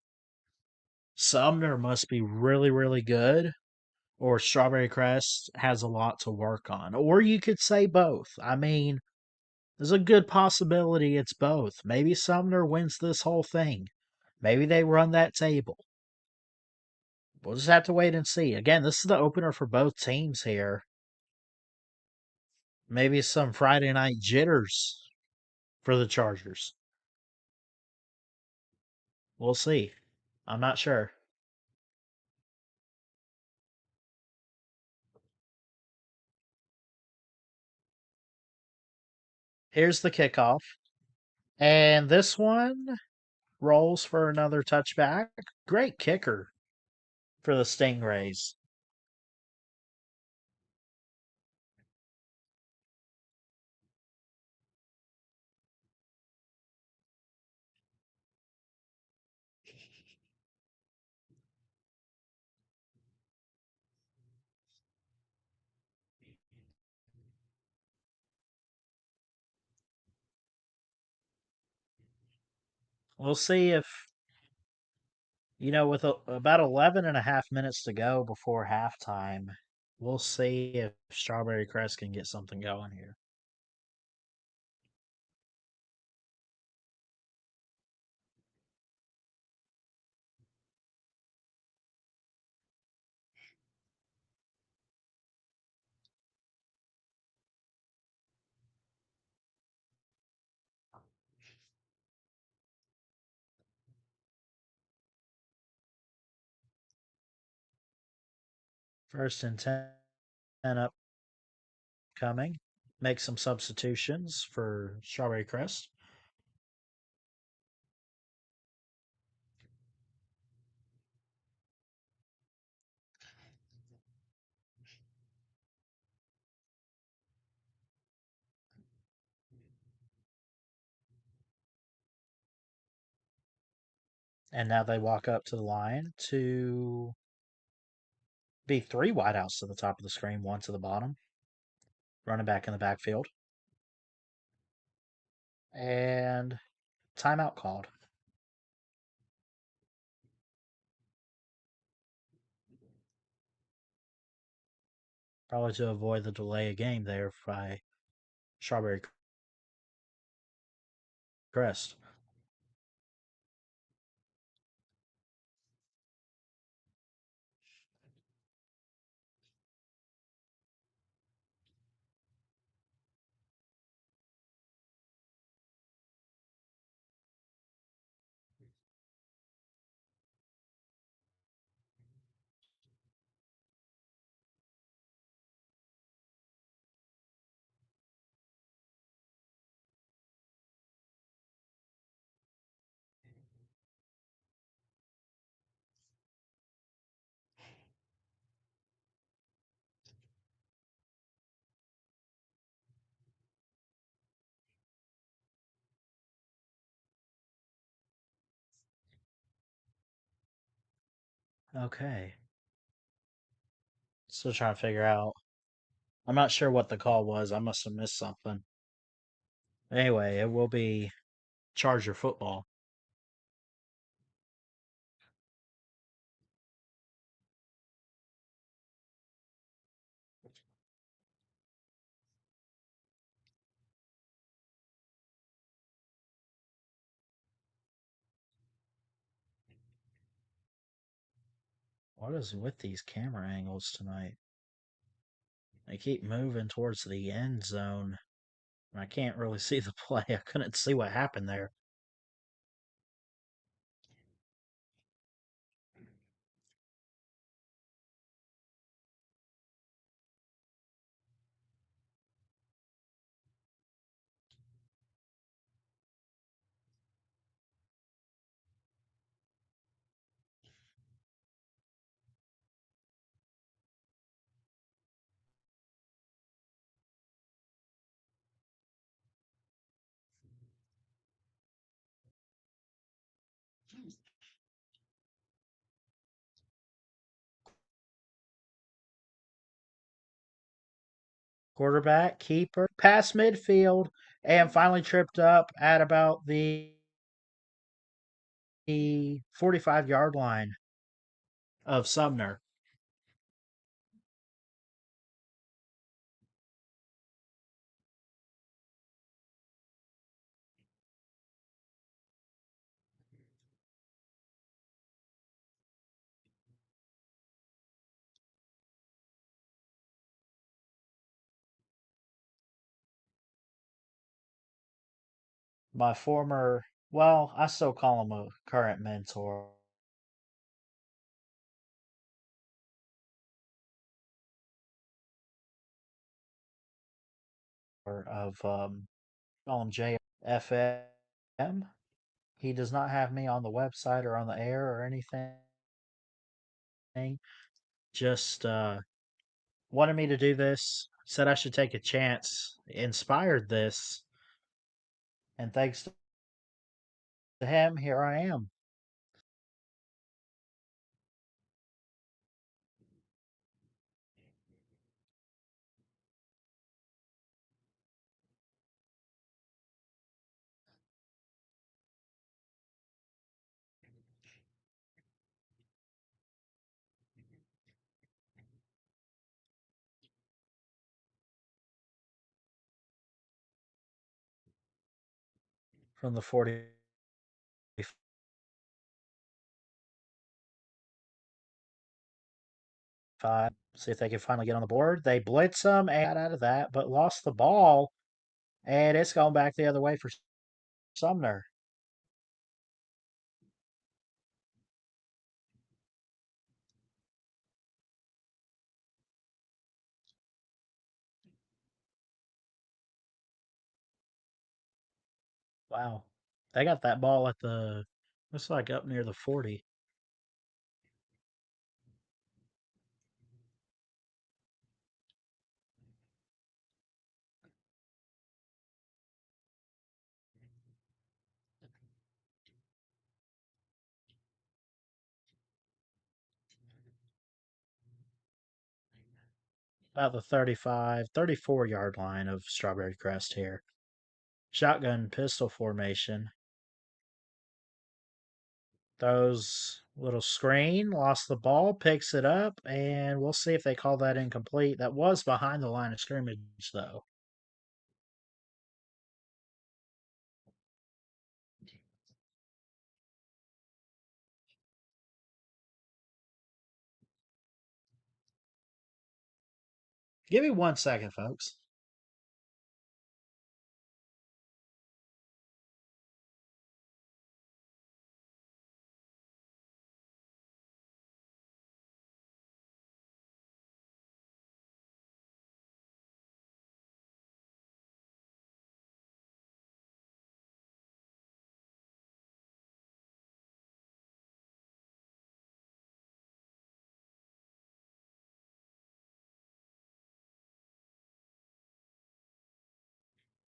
Sumner must be really, really good, or Strawberry Crest has a lot to work on. Or you could say both. I mean, there's a good possibility it's both. Maybe Sumner wins this whole thing. Maybe they run that table. We'll just have to wait and see. Again, this is the opener for both teams here. Maybe some Friday night jitters for the Chargers. We'll see. I'm not sure. Here's the kickoff. And this one rolls for another touchback. Great kicker for the Stingrays. We'll see if, with about 11 and a half minutes to go before halftime, we'll see if Strawberry Crest can get something going here. First and 10 upcoming. Make some substitutions for Strawberry Crest. And now they walk up to the line to be three wideouts to the top of the screen, one to the bottom. Running back in the backfield. And timeout called. Probably to avoid the delay of game there by Strawberry Crest. Okay. Still trying to figure out. I'm not sure what the call was. I must have missed something. Anyway, it will be Charger football. What is with these camera angles tonight? They keep moving towards the end zone. I can't really see the play. I couldn't see what happened there. quarterback, keeper, past midfield, and finally tripped up at about the 45-yard line of Sumner. My former, well, I still call him a current mentor of, call him JFM. He does not have me on the website or on the air or anything. Just wanted me to do this, said I should take a chance, inspired this, and thanks to him, here I am from the 45. See if they can finally get on the board. They blitz them and got out of that, but lost the ball, and it's going back the other way for Sumner. Wow. They got that ball at the, looks like up near the 40. About the 35, 34-yard line of Strawberry Crest here. Shotgun pistol formation. Throws little screen, lost the ball, picks it up, and we'll see if they call that incomplete. That was behind the line of scrimmage, though. Give me 1 second, folks.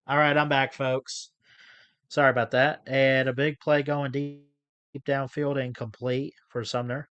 All right, I'm back, folks. Sorry about that. And a big play going deep downfield, incomplete for Sumner.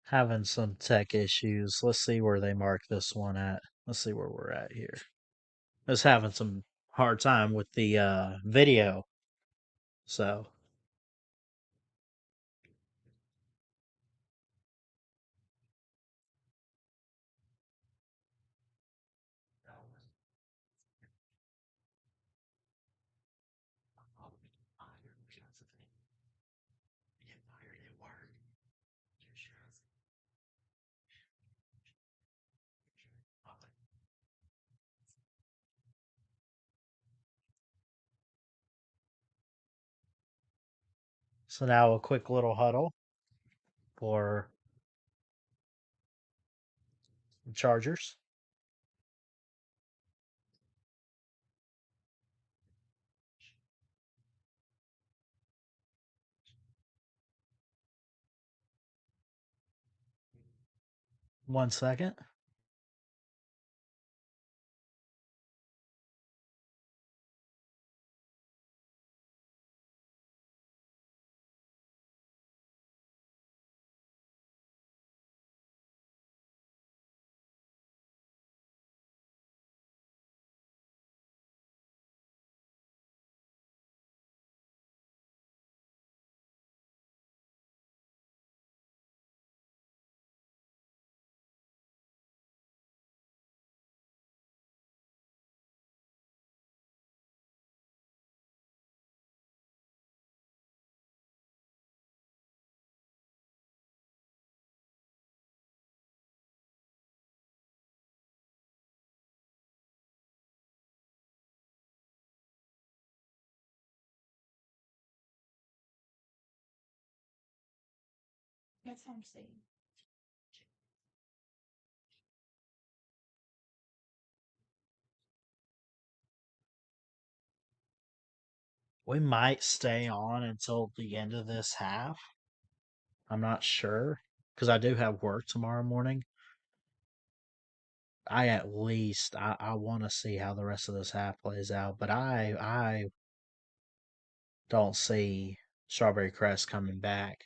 Having some tech issues. Let's see where they mark this one at. Let's see where we're at here. I was having some hard time with the video. So, So now a quick little huddle for the Chargers. 1 second. We might stay on until the end of this half. I'm not sure because I do have work tomorrow morning. I want to see how the rest of this half plays out, but I don't see Strawberry Crest coming back.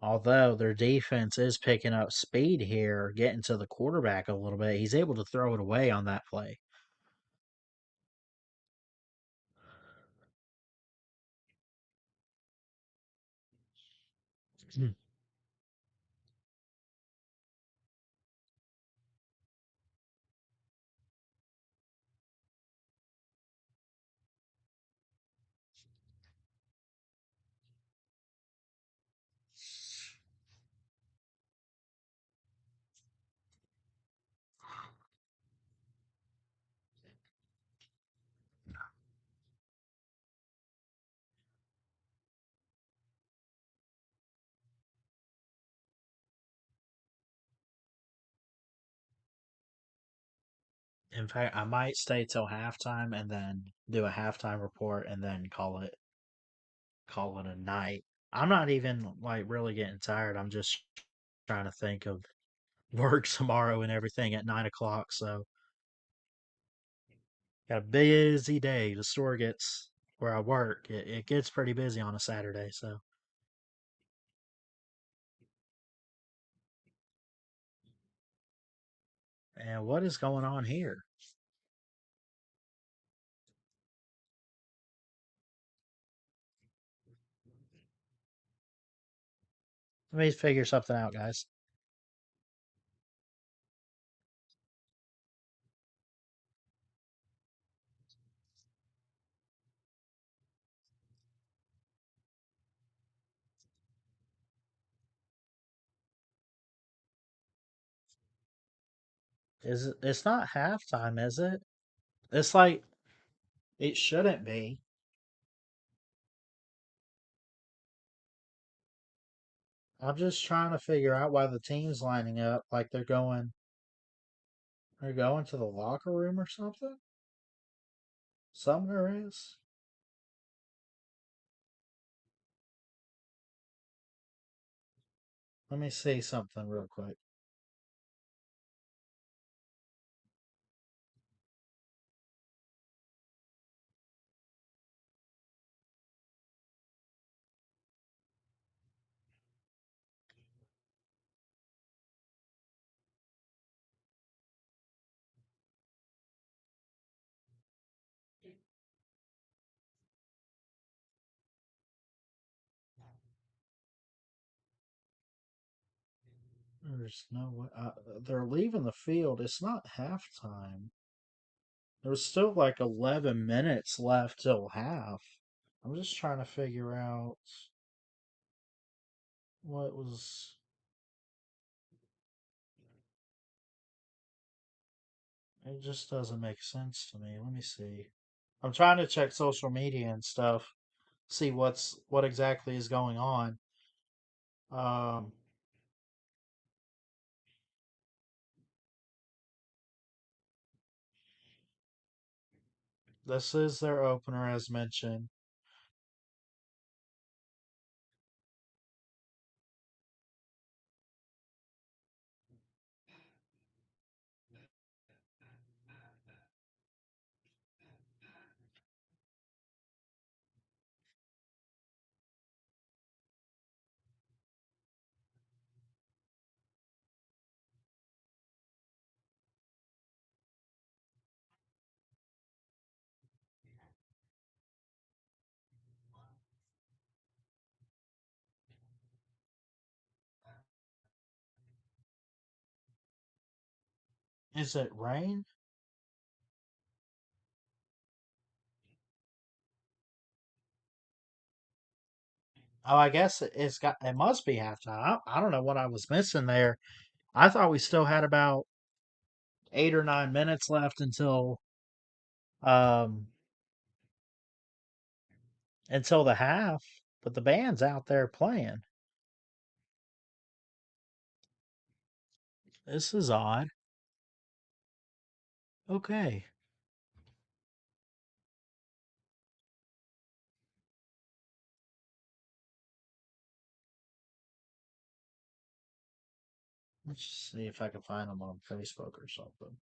Although their defense is picking up speed here, getting to the quarterback a little bit, he's able to throw it away on that play. In fact, I might stay till halftime and then do a halftime report and then call it a night. I'm not even like really getting tired. I'm just trying to think of work tomorrow and everything at 9 o'clock. So got a busy day. The store gets where I work. It gets pretty busy on a Saturday. So and what is going on here? Let me figure something out, guys. It's not halftime, is it? It's like it shouldn't be. I'm just trying to figure out why the team's lining up like they're going to the locker room or something. Sumner is. Let me see something real quick. There's no way. They're leaving the field. It's not halftime. There's still like 11 minutes left till half. I'm just trying to figure out what was. It just doesn't make sense to me. Let me see. I'm trying to check social media and stuff see what exactly is going on. Um, this is their opener, as mentioned. Is it rain? Oh, I guess it must be halftime. I don't know what I was missing there. I thought we still had about 8 or 9 minutes left um until the half, but the band's out there playing. This is odd. Okay. Let's see if I can find them on Facebook or something.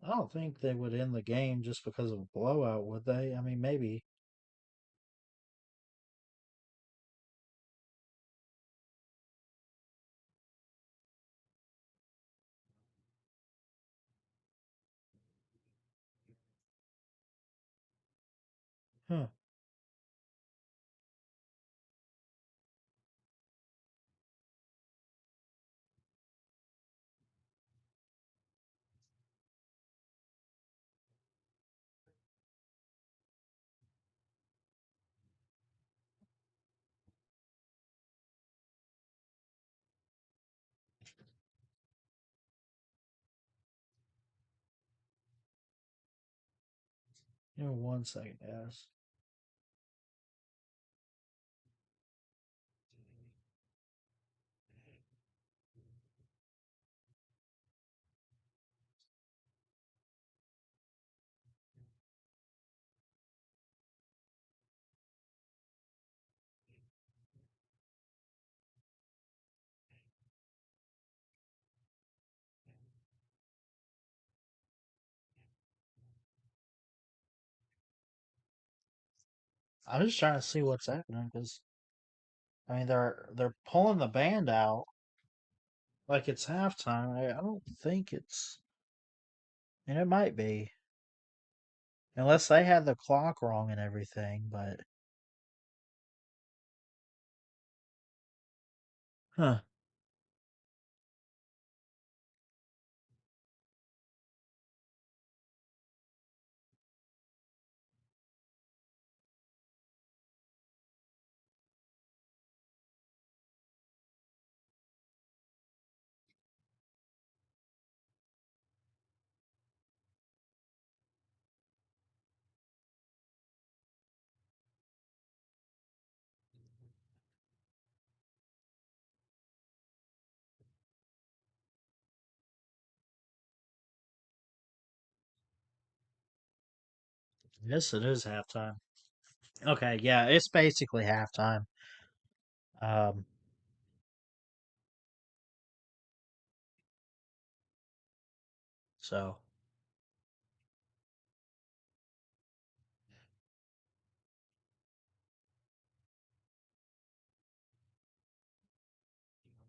I don't think they would end the game just because of a blowout, would they? I mean, maybe. Huh. Give me 1 second, guys. I'm just trying to see what's happening because I mean they're pulling the band out like it's halftime. I don't think it's, and it might be unless they had the clock wrong and everything. But huh. Yes, it is halftime. Okay, yeah, it's basically halftime. Um, so,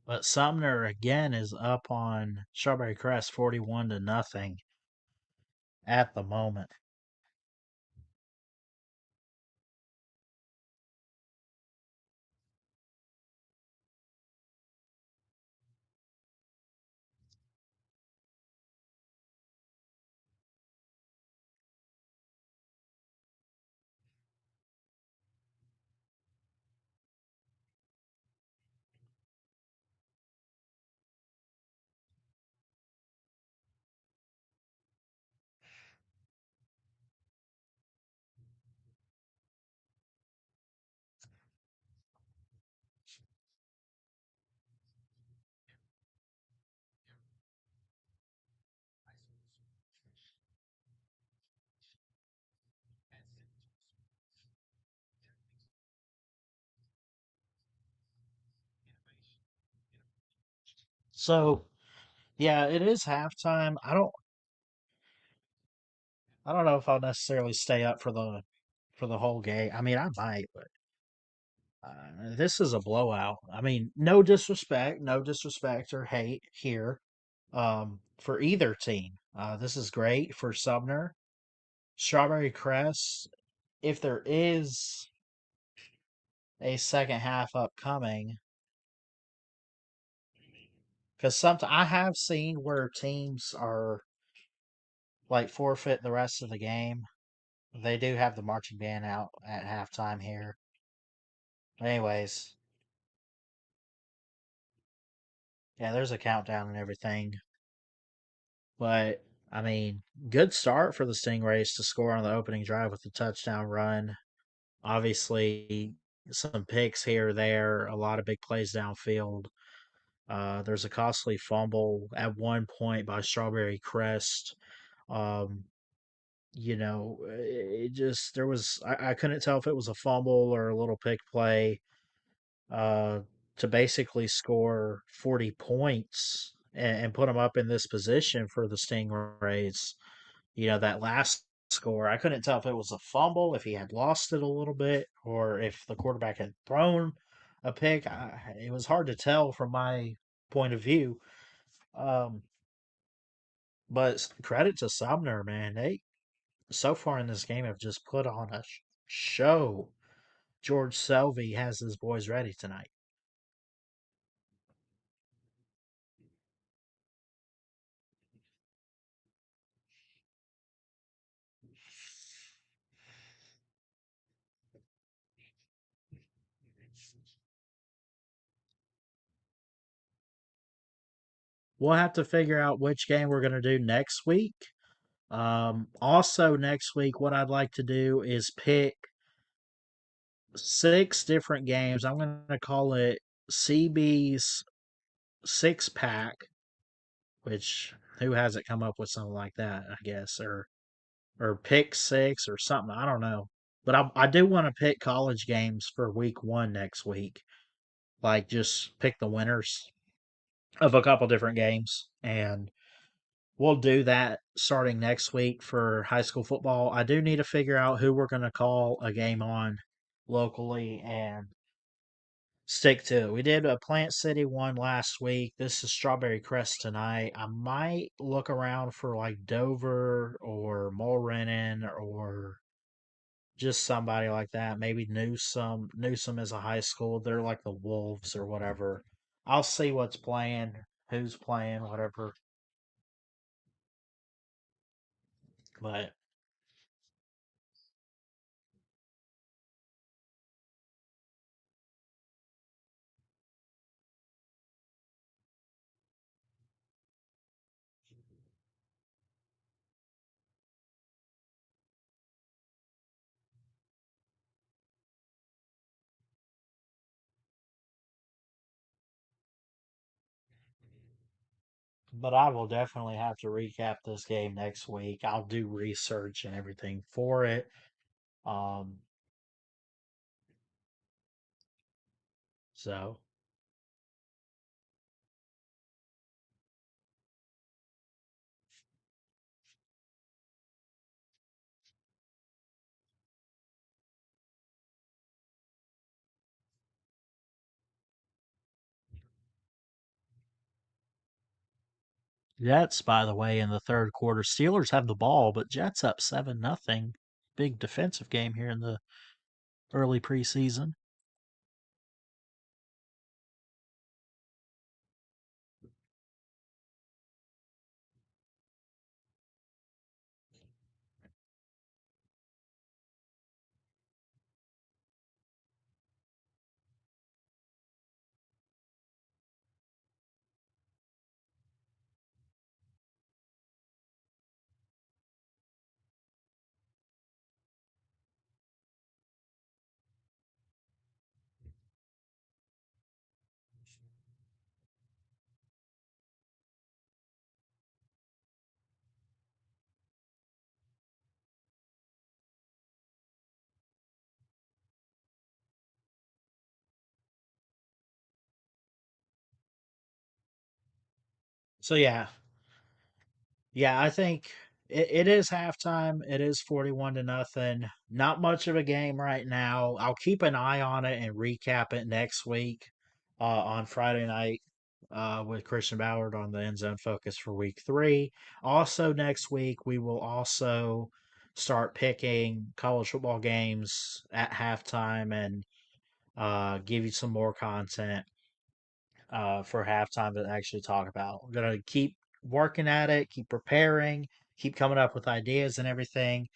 but Sumner again is up on Strawberry Crest 41-0 at the moment. So yeah, it is halftime. I don't know if I'll necessarily stay up for the whole game. I mean, I might, but this is a blowout. I mean, no disrespect or hate here for either team. This is great for Sumner. Strawberry Crest, if there is a second half upcoming, because sometimes I have seen where teams are like forfeit the rest of the game. They do have the marching band out at halftime here. Anyways, yeah, there's a countdown and everything. But I mean, good start for the Stingrays to score on the opening drive with the touchdown run. Obviously, some picks here or there, a lot of big plays downfield. There's a costly fumble at one point by Strawberry Crest. Um, it just there was I couldn't tell if it was a fumble or a little pick play uh, to basically score 40 points and put them up in this position for the Stingrays. That last score, I couldn't tell if it was a fumble, if he had lost it a little bit, or if the quarterback had thrown a pick. It was hard to tell from my point of view. Um, but credit to Sumner, man. They so far in this game have just put on a show. George Selvey has his boys ready tonight. We'll have to figure out which game we're going to do next week. Also, next week, what I'd like to do is pick 6 different games. I'm going to call it CB's 6 pack, which who hasn't come up with something like that, I guess, or pick six or something. I don't know. But I do want to pick college games for week 1 next week. Like, just pick the winners of a couple different games. And we'll do that starting next week for high school football. I do need to figure out who we're going to call a game on locally and stick to it. We did a Plant City one last week. This is Strawberry Crest tonight. I might look around for like Dover or Mulrennan or just somebody like that. Maybe Newsom. Newsom is a high school. They're like the Wolves or whatever. I'll see what's playing, who's playing, whatever. But I will definitely have to recap this game next week. I'll do research and everything for it. Um, so Jets, by the way, in the third quarter, Steelers have the ball, but Jets up 7-0. Big defensive game here in the early preseason. So yeah, I think it is halftime. It is 41-0. Not much of a game right now. I'll keep an eye on it and recap it next week on Friday night with Christian Ballard on the End Zone Focus for week 3. Also, next week, we will also start picking college football games at halftime and give you some more content for halftime to actually talk about. We're gonna keep working at it, keep preparing, keep coming up with ideas and everything.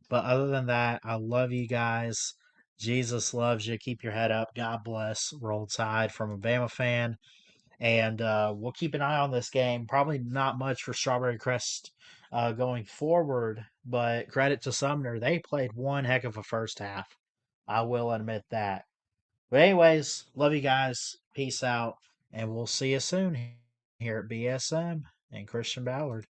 But other than that, I love you guys. Jesus loves you. Keep your head up. God bless. Roll Tide from a Bama fan. And we'll keep an eye on this game. Probably not much for Strawberry Crest going forward, but credit to Sumner. They played one heck of a first half. I will admit that. But anyways, love you guys. Peace out, and we'll see you soon here at BSM and Christian Ballard.